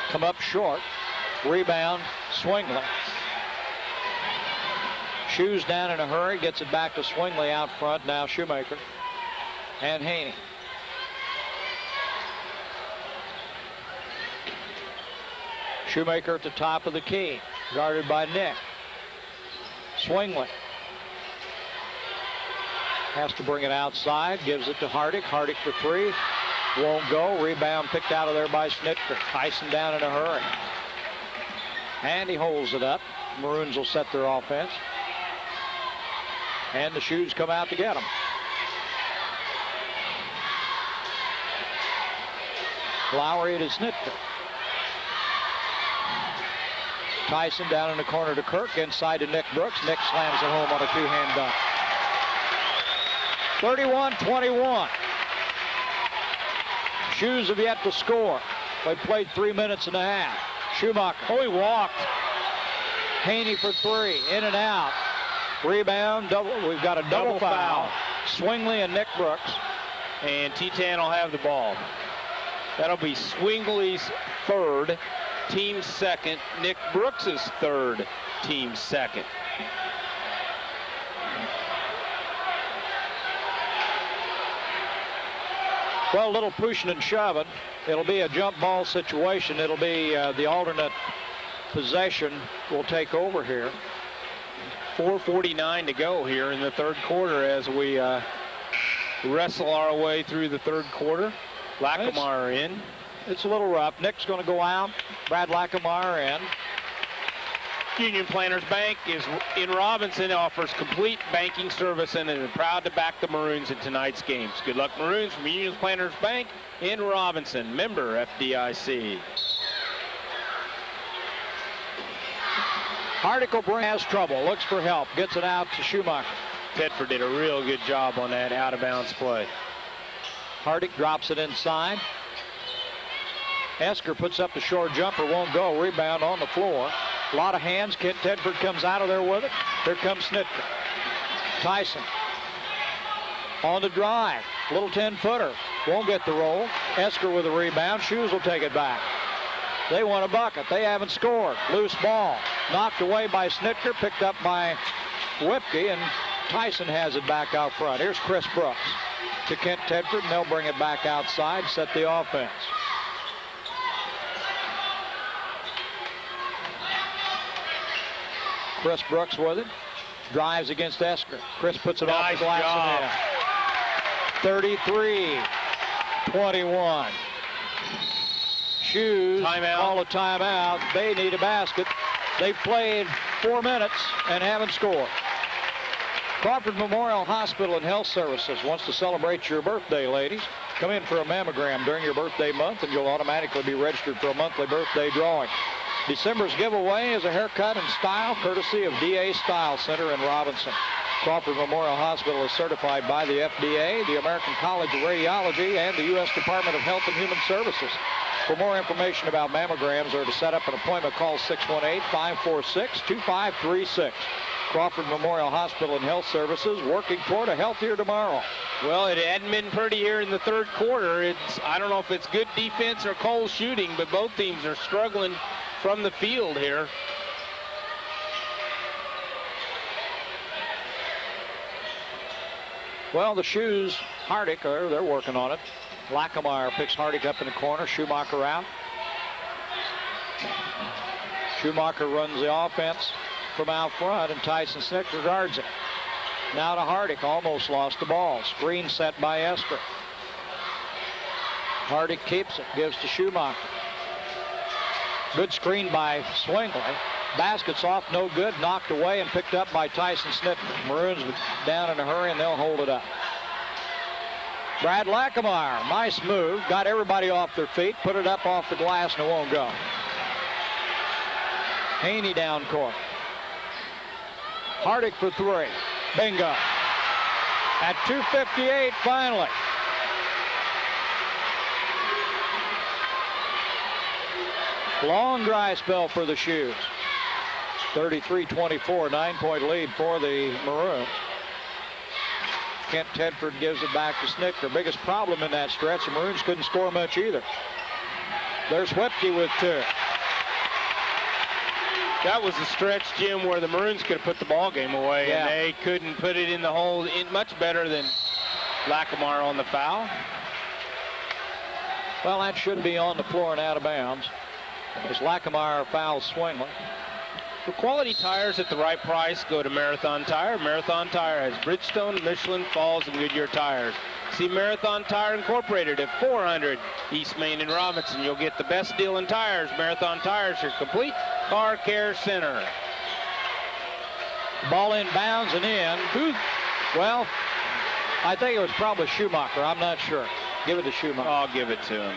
Come up short. Rebound, Swingley. Shoes down in a hurry, gets it back to Swingley out front. Now Shoemaker and Haney. Shoemaker at the top of the key, guarded by Nick. Swingley has to bring it outside, gives it to Hardick. Hardick for 3, won't go. Rebound picked out of there by Snitker. Tyson down in a hurry. And he holds it up. Maroons will set their offense. And the Shoes come out to get them. Lowry to Snitker. Tyson down in the corner to Kirk, inside to Nick Brooks. Nick slams it home on a 2-hand dunk. 31-21. Shoes have yet to score. They played 3 minutes and a half. Schumacher. Oh, he walked. Haney for 3. In and out. Rebound. We've got a double foul. Swingley and Nick Brooks. And T-Tan will have the ball. That'll be Swingley's third, team second. Nick Brooks's third, team second. Well, a little pushing and shoving. It'll be a jump ball situation. It'll be the alternate possession will take over here. 4:49 to go here in the third quarter as we wrestle our way through the third quarter. Lackamore in. It's a little rough. Nick's going to go out. Brad Lackamore in. Union Planters Bank is in Robinson, offers complete banking service and is proud to back the Maroons in tonight's games. Good luck, Maroons, from Union Planters Bank in Robinson, member FDIC. Hardick has trouble, looks for help, gets it out to Schumacher. Tedford did a real good job on that out-of-bounds play. Hardick drops it inside. Esker puts up the short jumper, won't go. Rebound on the floor. A lot of hands. Kent Tedford comes out of there with it. Here comes Snitker. Tyson on the drive. Little 10-footer. Won't get the roll. Esker with a rebound. Shoes will take it back. They want a bucket. They haven't scored. Loose ball. Knocked away by Snitker. Picked up by Whipke. And Tyson has it back out front. Here's Chris Brooks to Kent Tedford. And they'll bring it back outside. Set the offense. Chris Brooks with it. Drives against Esker. Chris puts it off the glass and in. 33-21. Shoes timeout. Call a timeout. They need a basket. They've played 4 minutes and haven't scored. Crawford Memorial Hospital and Health Services wants to celebrate your birthday, ladies. Come in for a mammogram during your birthday month and you'll automatically be registered for a monthly birthday drawing. December's giveaway is a haircut and style courtesy of DA Style Center in Robinson. Crawford Memorial Hospital is certified by the FDA, the American College of Radiology, and the U.S. Department of Health and Human Services. For more information about mammograms or to set up an appointment, call 618-546-2536. Crawford Memorial Hospital and Health Services, working toward a healthier tomorrow. Well, it hadn't been pretty here in the third quarter. I don't know if it's good defense or cold shooting, but both teams are struggling from the field here. Well, the Shoes, Hardick, they're working on it. Lackamore picks Hardick up in the corner. Schumacher out. Schumacher runs the offense from out front, and Tyson Snitker guards it. Now to Hardick, almost lost the ball. Screen set by Esker. Hardick keeps it, gives to Schumacher. Good screen by Swingley. Basket's off, no good, knocked away and picked up by Tyson Snitker. Maroons down in a hurry and they'll hold it up. Brad Lackameyer, nice move. Got everybody off their feet, put it up off the glass, and it won't go. Haney down court. Hardick for three. Bingo. At 2:58 finally. Long dry spell for the Shoes. 33-24, 9-point lead for the Maroons. Kent Tedford gives it back to Snitker. Biggest problem in that stretch, the Maroons couldn't score much either. There's Whipke with two. That was the stretch, Jim, where the Maroons could have put the ball game away, Yeah. and they couldn't put it in the hole. Much better than Lackameyer on the foul. Well, that should be on the floor and out of bounds. As Lackameyer fouls Swingley. For quality tires at the right price, go to Marathon Tire. Marathon Tire has Bridgestone, Michelin, Falls, and Goodyear tires. See Marathon Tire Incorporated at 400 East Main in Robinson. You'll get the best deal in tires. Marathon Tires, your complete car care center. Ball in bounds and in. Well, I think it was probably Schumacher. I'm not sure. Give it to Schumacher. I'll give it to him.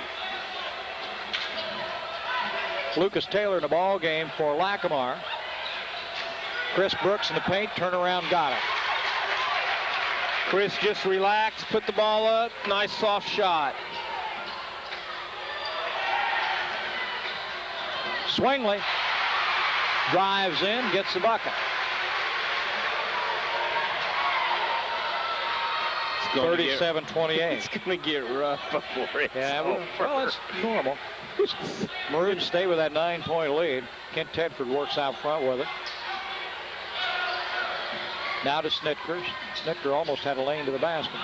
Lucas Taylor in the ball game for Lackameyer. Chris Brooks in the paint, turnaround, got it. Chris just relaxed, put the ball up, nice soft shot. Swingley drives in, gets the bucket. 37-28. It's going to get rough before it's over. Well, it's normal. Maroons stay with that 9-point lead. Kent Tedford works out front with it. Now to Snitker. Snitker almost had a lane to the basket.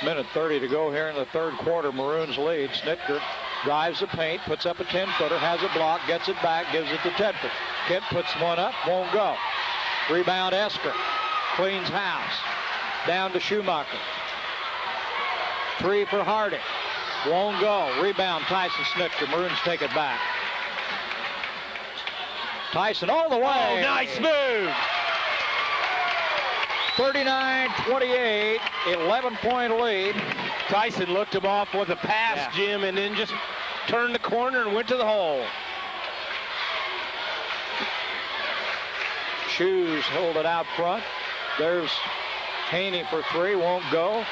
Minute 30 to go here in the third quarter. Maroons lead. Snitker drives the paint, puts up a 10-footer, has a block, gets it back, gives it to Tedford. Kent puts one up, won't go. Rebound Esker. Cleans house. Down to Schumacher. Three for Hardick. Won't go. Rebound Tyson Snitker. Maroons take it back. Tyson all the way. Oh, nice move. 39-28, 11-point lead. Tyson looked him off with a pass, Jim, and then just turned the corner and went to the hole. Shoes hold it out front. There's Haney for three, won't go.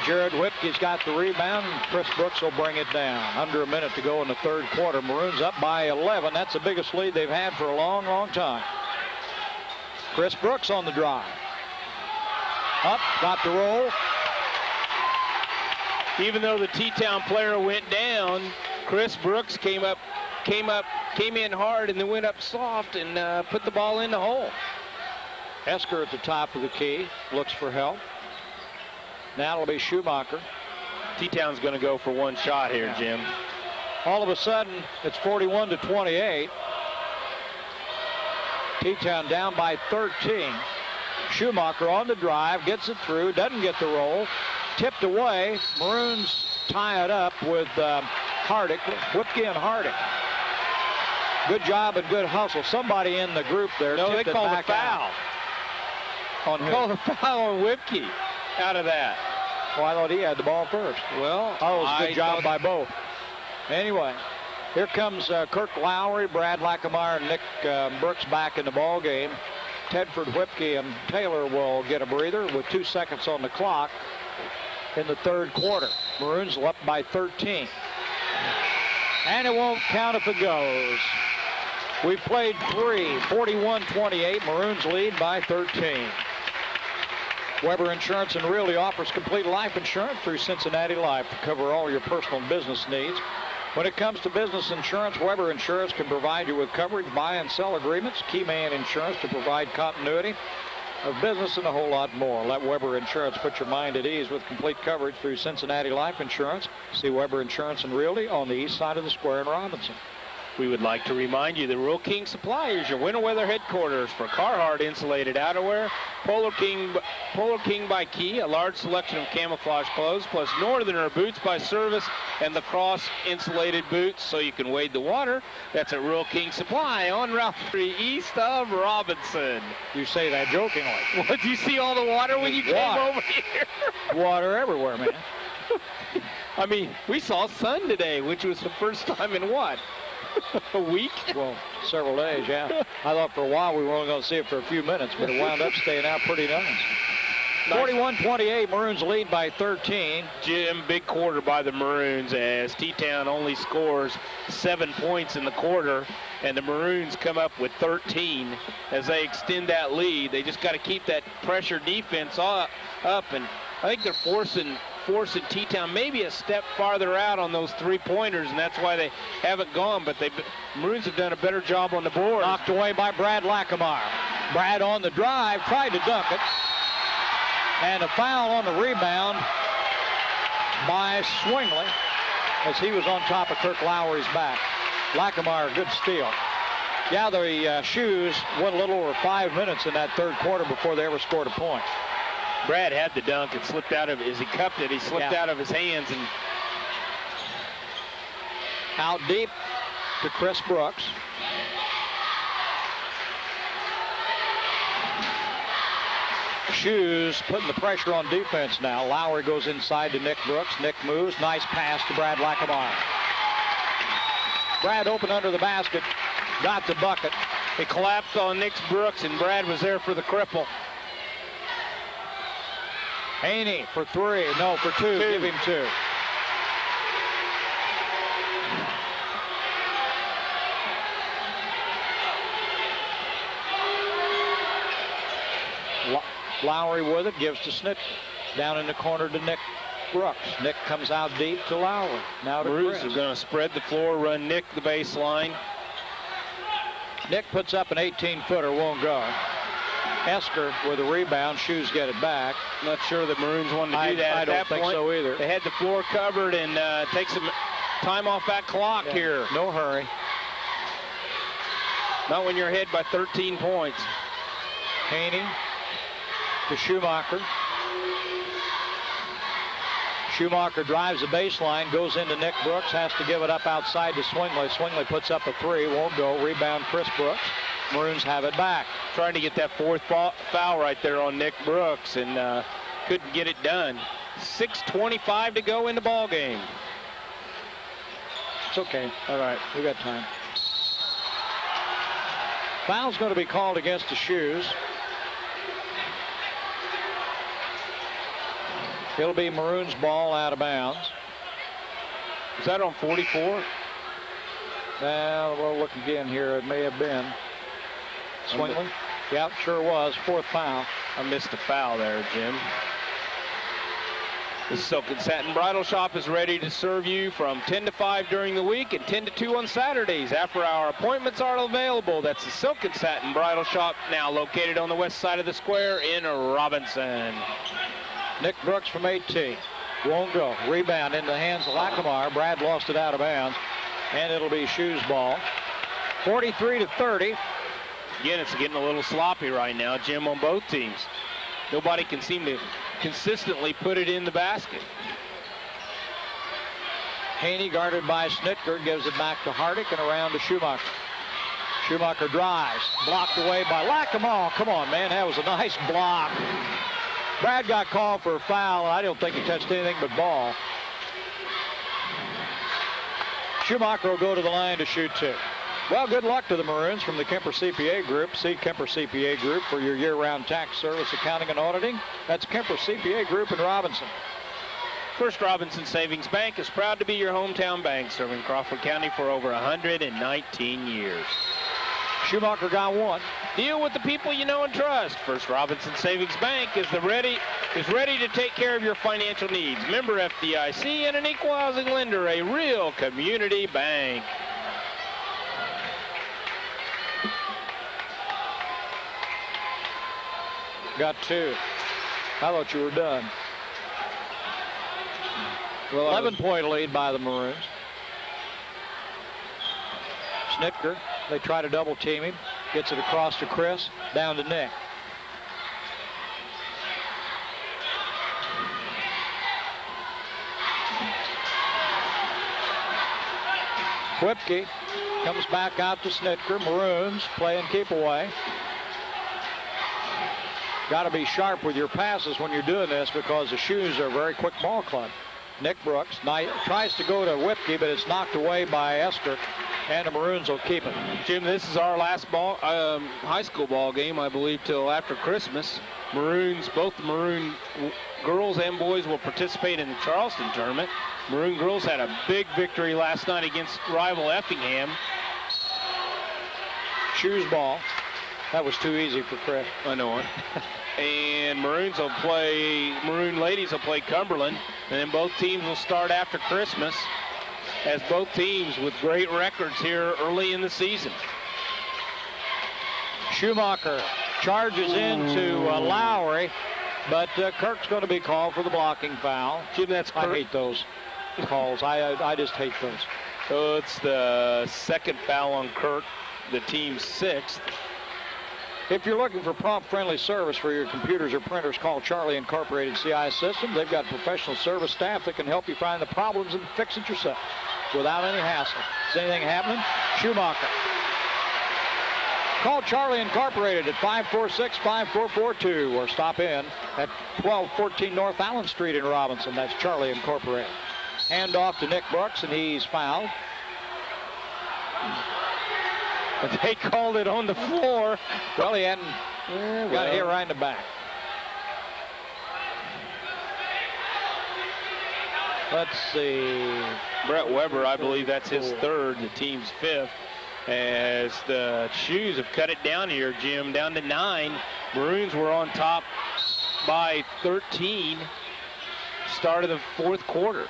Jared Whipke's got the rebound. Chris Brooks will bring it down. Under a minute to go in the third quarter. Maroons up by 11. That's the biggest lead they've had for a long, long time. Chris Brooks on the drive. Up, got the roll. Even though the T-Town player went down, Chris Brooks came in hard and then went up soft and put the ball in the hole. Esker at the top of the key, looks for help. Now it'll be Schumacher. T-Town's going to go for one shot here, Jim. All of a sudden, it's 41-28. T-Town down by 13. Schumacher on the drive, gets it through, doesn't get the roll. Tipped away. Maroons tie it up with Hardick, Whipke and Hardick. Good job and good hustle. Somebody in the group there. No, they tipped it called a back foul. On who? Called a foul on Whipke out of that. Well, I thought he had the ball first. Well, it was a good job by both. Anyway, here comes Kirk Lowry, Brad Lackameyer, and Nick Brooks back in the ball game. Tedford, Whipke, and Taylor will get a breather with 2 seconds on the clock in the third quarter. Maroons up by 13. And it won't count if it goes. We played three, 41-28. Maroons lead by 13. Weber Insurance and Realty offers complete life insurance through Cincinnati Life to cover all your personal and business needs. When it comes to business insurance, Weber Insurance can provide you with coverage, buy and sell agreements, key man insurance to provide continuity of business, and a whole lot more. Let Weber Insurance put your mind at ease with complete coverage through Cincinnati Life Insurance. See Weber Insurance and Realty on the east side of the square in Robinson. We would like to remind you that Rural King Supply is your winter weather headquarters for Carhartt insulated outerwear, Polar King by Key, a large selection of camouflage clothes, plus Northerner boots by Service and the Cross insulated boots so you can wade the water. That's at Rural King Supply on Route 3 east of Robinson. You say that jokingly. Well, did you see all the water when you came over here? Water everywhere, man. I mean, we saw sun today, which was the first time in what? A week? Well, several days, yeah. I thought for a while we were only going to see it for a few minutes, but it wound up staying out pretty nice. 41-28, Maroons lead by 13. Jim, big quarter by the Maroons as T-Town only scores 7 points in the quarter, and the Maroons come up with 13 as they extend that lead. They just got to keep that pressure defense up, and I think they're forcing T-Town maybe a step farther out on those three-pointers, and that's why they haven't gone, but Maroons have done a better job on the board. Knocked away by Brad Lackamar. Brad on the drive, tried to dunk it, and a foul on the rebound by Swingley as he was on top of Kirk Lowry's back. Lackamar, good steal. Yeah, the Shoes went a little over 5 minutes in that third quarter before they ever scored a point. Brad had the dunk. It slipped out of, as he cupped it, he slipped out of his hands. And out deep to Chris Brooks. Shoes putting the pressure on defense now. Lowry goes inside to Nick Brooks. Nick moves. Nice pass to Brad Lackamar. Brad open under the basket. Got the bucket. It collapsed on Nick Brooks, and Brad was there for the cripple. Haney for three. No, for two. Give him two. Lowry with it, gives to Snitker. Down in the corner to Nick Brooks. Nick comes out deep to Lowry. Now to Maroons Chris. are going to spread the floor, run Nick the baseline. Nick puts up an 18-footer, won't go. Esker with a rebound. Shoes get it back. Not sure the Maroons wanted to do that. I don't think so either. They had the floor covered and take some time off that clock here. No hurry. Not when you're ahead by 13 points. Haney to Schumacher. Schumacher drives the baseline, goes into Nick Brooks, has to give it up outside to Swingley. Swingley puts up a three, won't go. Rebound Chris Brooks. Maroons have it back. Trying to get that fourth foul right there on Nick Brooks and couldn't get it done. 6:25 to go in the ball game. It's okay. All right, we got time. Foul's going to be called against the Shoes. It'll be Maroons ball out of bounds. Is that on 44? Well, we'll look again here. It may have been. Swingley? Yeah, it sure was. Fourth foul. I missed a foul there, Jim. The Silk and Satin Bridal Shop is ready to serve you from 10 to 5 during the week and 10 to 2 on Saturdays. After-hour appointments are available. That's the Silk and Satin Bridal Shop, now located on the west side of the square in Robinson. Nick Brooks from 18. Won't go. Rebound in the hands of Lackamar. Brad lost it out of bounds. And it'll be Shoes ball. 43-30. Again, it's getting a little sloppy right now, Jim, on both teams. Nobody can seem to consistently put it in the basket. Haney guarded by Snitker, gives it back to Hardick and around to Schumacher. Schumacher drives, blocked away by Lackamar. Come on, man, that was a nice block. Brad got called for a foul. I don't think he touched anything but ball. Schumacher will go to the line to shoot two. Well, good luck to the Maroons from the Kemper CPA Group. See Kemper CPA Group for your year-round tax service, accounting, and auditing. That's Kemper CPA Group in Robinson. First Robinson Savings Bank is proud to be your hometown bank, serving Crawford County for over 119 years. Schumacher got one. Deal with the people you know and trust. First Robinson Savings Bank is ready to take care of your financial needs. Member FDIC and an equal housing lender, a real community bank. Got two. I thought you were done. Well, 11-point lead by the Maroons. Snitker. They try to double team him. Gets it across to Chris. Down to Nick. Whipke comes back out to Snitker. Maroons playing keep away. Got to be sharp with your passes when you're doing this because the Shoes are a very quick ball club. Nick Brooks tries to go to Whipke, but it's knocked away by Esker, and the Maroons will keep it. Jim, this is our last high school ball game, I believe, till after Christmas. Maroons, both the Maroon girls and boys will participate in the Charleston tournament. Maroon girls had a big victory last night against rival Effingham. Shoes ball. That was too easy for Chris. I know it. And Maroon ladies will play Cumberland, and then both teams will start after Christmas, as both teams with great records here early in the season. Schumacher charges into Lowry, but Kirk's going to be called for the blocking foul. Jim, that's I hate those calls. I just hate those. So it's the second foul on Kirk, the team's sixth. If you're looking for prompt, friendly service for your computers or printers, call Charlie Incorporated CI Systems. They've got professional service staff that can help you find the problems and fix it yourself without any hassle. Is anything happening? Schumacher. Call Charlie Incorporated at 546-5442 or stop in at 1214 North Allen Street in Robinson. That's Charlie Incorporated. Hand off to Nick Brooks, and he's fouled. But they called it on the floor. Well, he hadn't got it here right in the back. Let's see. Brett Weber, I believe that's his third, the team's fifth, as the Shoes have cut it down here, Jim, down to 9. Maroons were on top by 13, start of the fourth quarter.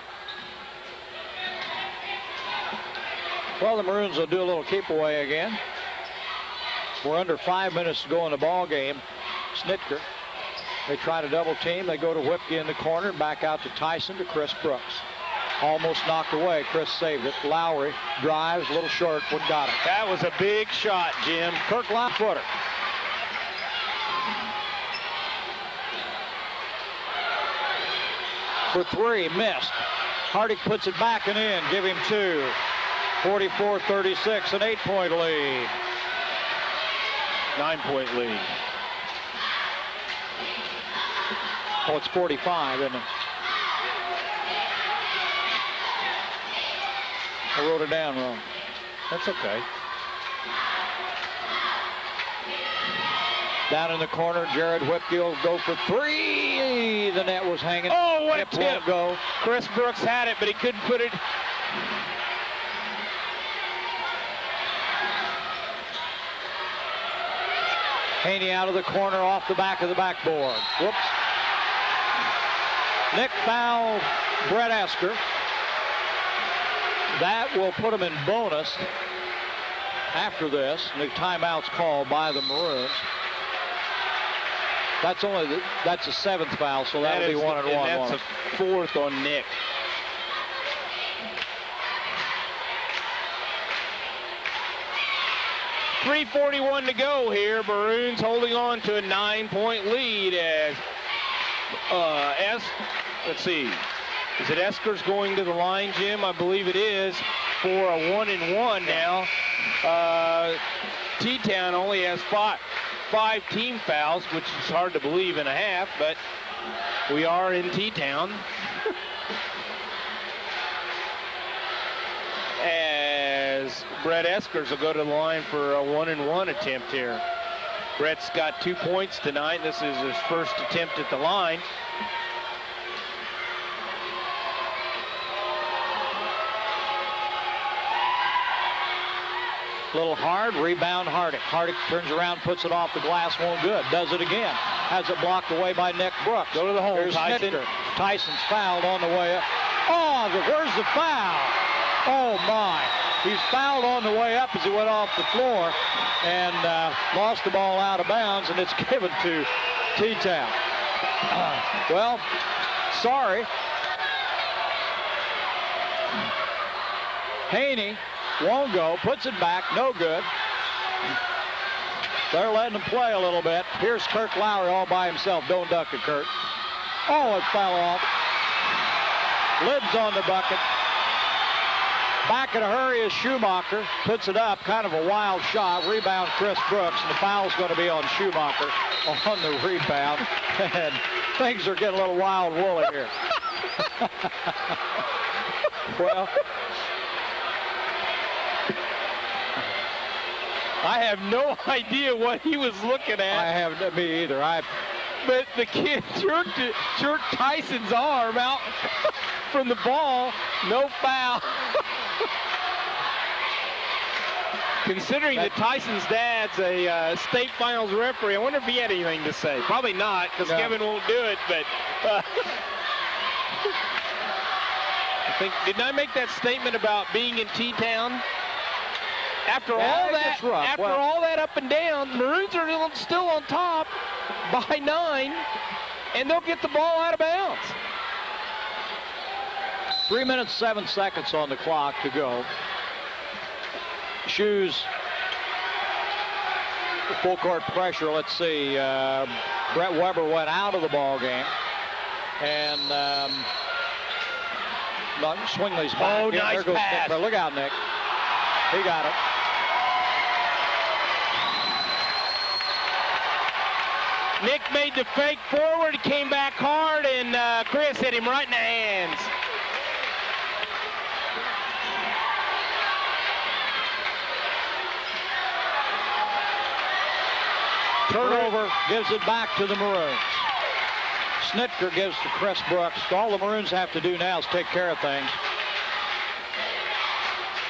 Well, the Maroons will do a little keep away again. We're under 5 minutes to go in the ball game. Snitker. They try to double team. They go to Whipke in the corner. Back out to Tyson to Chris Brooks. Almost knocked away. Chris saved it. Lowry drives a little short, but got it. That was a big shot, Jim. Kirk footer. For three, missed. Hardick puts it back and in. Give him two. 44-36, an 8-point lead. 9-point lead. Oh, it's 45, isn't it? I wrote it down wrong. That's okay. Down in the corner, Jared Whipke will go for three. The net was hanging. Oh, what a tip. Won't go. Chris Brooks had it, but he couldn't put it. Haney out of the corner off the back of the backboard. Whoops. Nick fouled Brett Esker. That will put him in bonus after this. The timeout's called by the Maroons. That's a seventh foul, so that'll be 1 and 1. That's a fourth on Nick. .341 to go here. Maroons holding on to a 9-point lead as let's see. Is it Esker's going to the line, Jim? I believe it is for a 1 and 1 now. T-Town only has five team fouls, which is hard to believe in a half, but we are in T-Town. As Brett Eskers will go to the line for a 1 and 1 attempt here. Brett's got 2 points tonight. This is his first attempt at the line. Little hard, rebound Hardick. Hardick turns around, puts it off the glass, won't good. Does it again. Has it blocked away by Nick Brooks. Go to the hole, Here's Tyson. Snitker. Tyson's fouled on the way up. Oh, where's the foul? Oh, my. He's fouled on the way up as he went off the floor and lost the ball out of bounds, and it's given to T-Town. Well, sorry. Haney Won't go. Puts it back. No good. They're letting him play a little bit. Here's Kirk Lowry all by himself. Don't duck it, Kirk. Oh, it fell off. Lids on the bucket. Back in a hurry is Schumacher. Puts it up. Kind of a wild shot. Rebound Chris Brooks. And the foul's going to be on Schumacher on the rebound. And things are getting a little wild woolly here. Well, I have no idea what he was looking at. I have me either. But the kid jerked Tyson's arm out from the ball. No foul. Considering that Tyson's dad's a state finals referee, I wonder if he had anything to say. Probably not, because No. Kevin won't do it. But I think, didn't I make that statement about being in T-Town? After all that, after all that up and down, Maroons are still on top by 9, and they'll get the ball out of bounds. 3 minutes, 7 seconds on the clock to go. Shoes, full court pressure. Let's see. Brett Weber went out of the ball game, and Swingley's back. Oh, Yeah, nice there goes pass. Nick. Look out, Nick. He got it. Nick made the fake forward, came back hard, and Chris hit him right in the hands. Turnover gives it back to the Maroons. Snitker gives to Chris Brooks. All the Maroons have to do now is take care of things.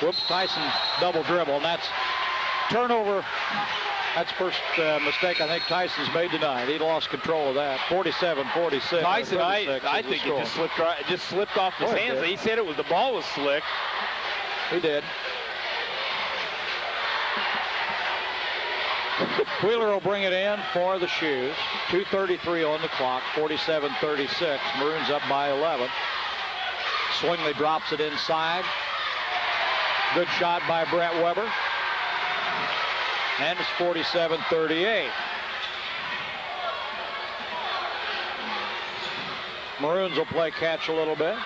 Whoops, Tyson double dribble, and that's turnover. That's first mistake I think Tyson's made tonight. He lost control of that. 47-46. Tyson, I think it just slipped off his hands. He said the ball was slick. He did. Wheeler will bring it in for the Shoes. 2:33 on the clock. 47-36. Maroons up by 11. Swingley drops it inside. Good shot by Brett Weber. And it's 47-38. Maroons will play catch a little bit.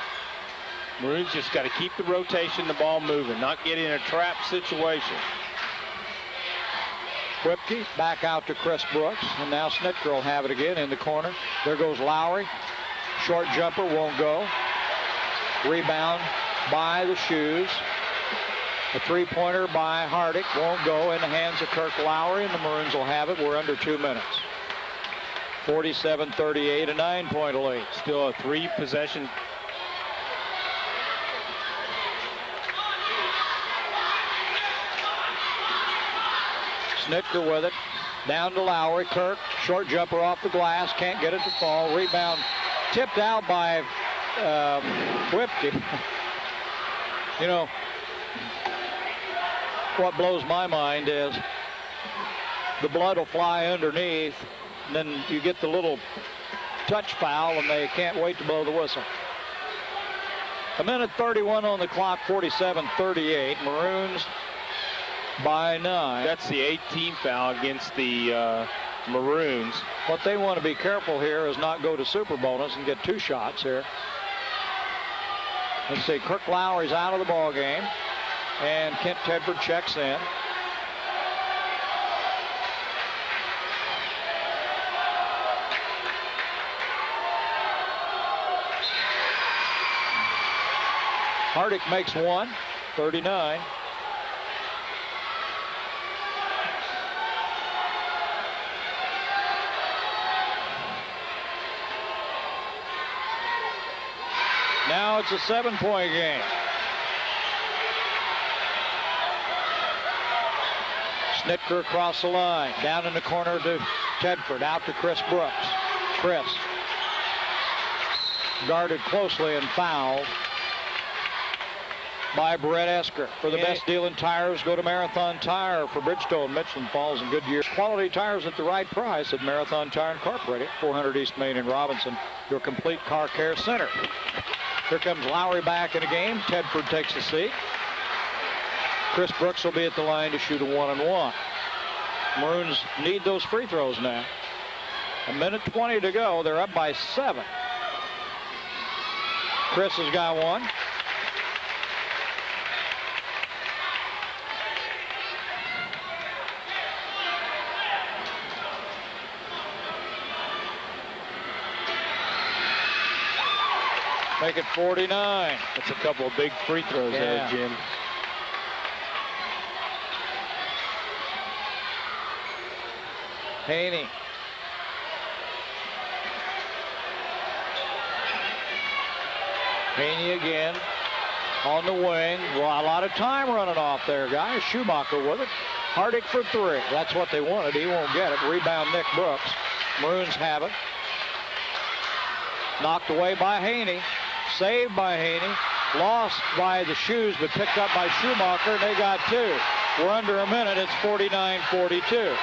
Maroons just got to keep the rotation, the ball moving, not get in a trap situation. Whipke back out to Chris Brooks, and now Snitker will have it again in the corner. There goes Lowry. Short jumper won't go. Rebound by the Shoes. A three-pointer by Hardick won't go in the hands of Kirk Lowry, and the Maroons will have it. We're under 2 minutes. 47-38, a 9-point lead. Still a 3-possession. Snitker with it. Down to Lowry. Kirk, short jumper off the glass. Can't get it to fall. Rebound tipped out by Whipke. You know, what blows my mind is the blood will fly underneath, and then you get the little touch foul, and they can't wait to blow the whistle. A minute 31 on the clock, 47-38. Maroons by 9. That's the 18th foul against the Maroons. What they want to be careful here is not go to super bonus and get 2 shots here. Let's see, Kirk Lowry's out of the ball game, and Kent Tedford checks in. Hardick makes one, 39. Now it's a 7-point game. Snitker across the line. Down in the corner to Tedford. Out to Chris Brooks. Chris. Guarded closely and fouled by Brett Esker. For the best deal in tires, go to Marathon Tire. For Bridgestone, Michelin Falls, and Goodyear. Quality tires at the right price at Marathon Tire Incorporated. 400 East Main in Robinson. Your complete car care center. Here comes Lowry back in the game. Tedford takes a seat. Chris Brooks will be at the line to shoot a 1-and-1. Maroons need those free throws now. 1:20 to go. They're up by 7. Chris has got one. Make it 49. That's a couple of big free throws there, Jim. Haney. Haney again on the wing. Well, a lot of time running off there, guys. Schumacher with it. Hardick for 3. That's what they wanted. He won't get it. Rebound Nick Brooks. Maroons have it. Knocked away by Haney. Saved by Haney. Lost by the Shoes, but picked up by Schumacher, and they got 2. We're under a minute. It's 49-42.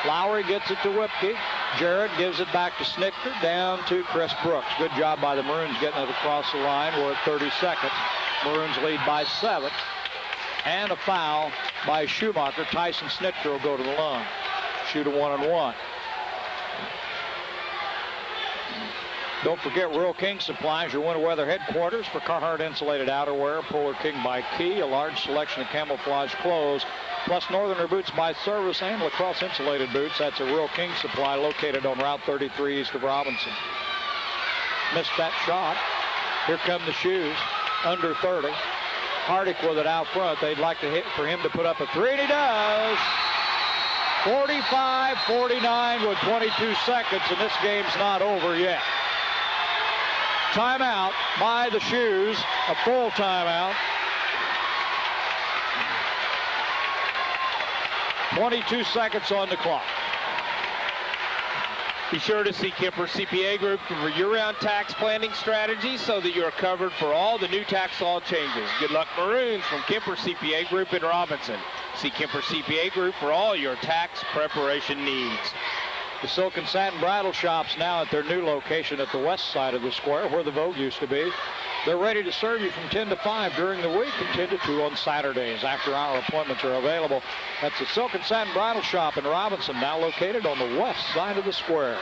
Lowry gets it to Whipke. Jarrett gives it back to Snicker, down to Chris Brooks. Good job by the Maroons getting it across the line. We're at 30 seconds. Maroons lead by 7. And a foul by Schumacher. Tyson Snicker will go to the line. Shoot a 1-and-1. Don't forget Rural King Supplies, your winter weather headquarters for Carhartt insulated outerwear, Polar King by Key, a large selection of camouflage clothes, plus Northerner boots by Service and lacrosse insulated boots. That's a Rural King Supply located on Route 33 east of Robinson. Missed that shot. Here come the Shoes, under 30. Hardick with it out front. They'd like to hit for him to put up a 3, and he does. 45-49 with 22 seconds, and this game's not over yet. Timeout by the Shoes, a full timeout. 22 seconds on the clock. Be sure to see Kemper CPA Group for year-round tax planning strategies so that you're covered for all the new tax law changes. Good luck, Maroons, from Kemper CPA Group in Robinson. See Kemper CPA Group for all your tax preparation needs. The Silk and Satin Bridal Shop's now at their new location at the west side of the square where the Vogue used to be. They're ready to serve you from 10 to 5 during the week and 10 to 2 on Saturdays. After-hour appointments are available. That's the Silk and Satin Bridal Shop in Robinson, now located on the west side of the square.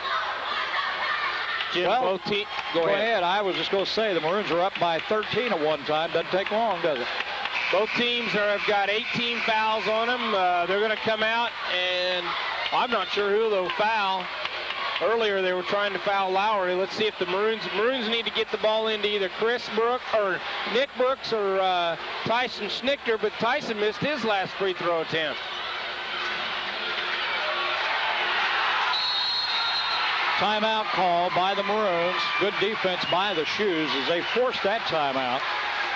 Jim, Well, both teams. Go ahead. I was just going to say the Maroons are up by 13 at one time. Doesn't take long, does it? Both teams have got 18 fouls on them. They're going to come out, and I'm not sure who they'll foul. Earlier they were trying to foul Lowry. Let's see if the Maroons need to get the ball into either Chris Brooks or Nick Brooks or Tyson Snicker, but Tyson missed his last free throw attempt. Timeout call by the Maroons. Good defense by the Shoes as they forced that timeout.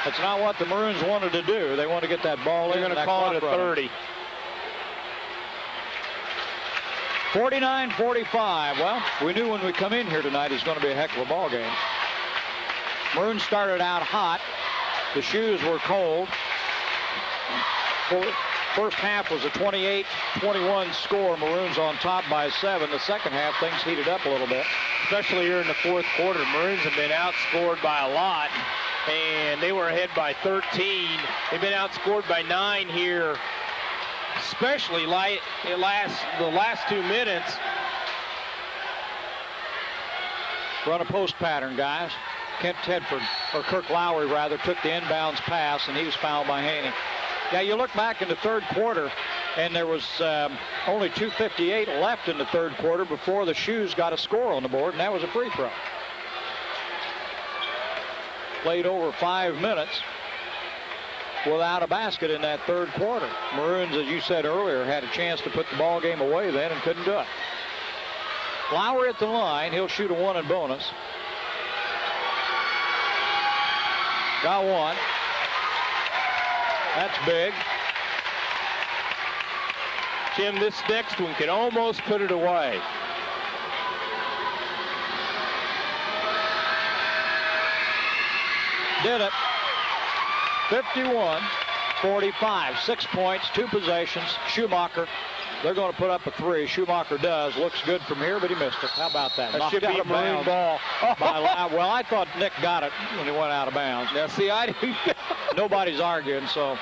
That's not what the Maroons wanted to do. They want to get that ball in. They're going to call it a 30. 49-45. Well, we knew when we come in here tonight it's going to be a heck of a ball game. Maroons started out hot. The Shoes were cold. First half was a 28-21 score. Maroons on top by 7. The second half, things heated up a little bit. Especially here in the fourth quarter. Maroons have been outscored by a lot, and they were ahead by 13. They've been outscored by 9 here, especially the last 2 minutes. Run a post pattern, guys. Kent Tedford, or Kirk Lowry rather, took the inbounds pass, and he was fouled by Haney. Yeah, you look back in the third quarter, and there was only 2:58 left in the third quarter before the Shoes got a score on the board, and that was a free throw. Played over 5 minutes without a basket in that third quarter. Maroons, as you said earlier, had a chance to put the ball game away then and couldn't do it. Lowry at the line. He'll shoot a 1 and bonus. Got one. That's big. Jim, this next one could almost put it away. Did it. 51-45. 6 points, 2 possessions. Schumacher They're going to put up a 3. Schumacher does. Looks good from here, but he missed it. How about that? That Knocked should be out a of bounds Maroon ball. well, I thought Nick got it when he went out of bounds. Now, see, I didn't. Nobody's arguing, so.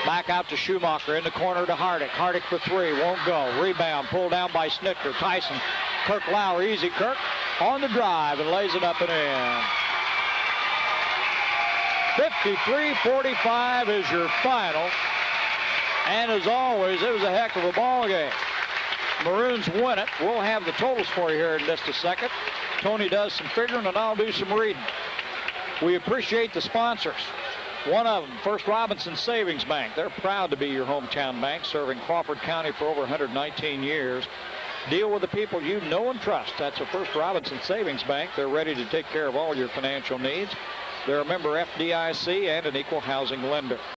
Back out to Schumacher in the corner to Hardick. Hardick for 3, won't go. Rebound pulled down by Snicker. Tyson, Kirk Lowry, easy Kirk on the drive and lays it up and in. 53-45 is your final. And as always, it was a heck of a ball game. Maroons win it. We'll have the totals for you here in just a second. Tony does some figuring and I'll do some reading. We appreciate the sponsors. One of them, First Robinson Savings Bank. They're proud to be your hometown bank, serving Crawford County for over 119 years. Deal with the people you know and trust. That's a First Robinson Savings Bank. They're ready to take care of all your financial needs. They're a member FDIC and an equal housing lender.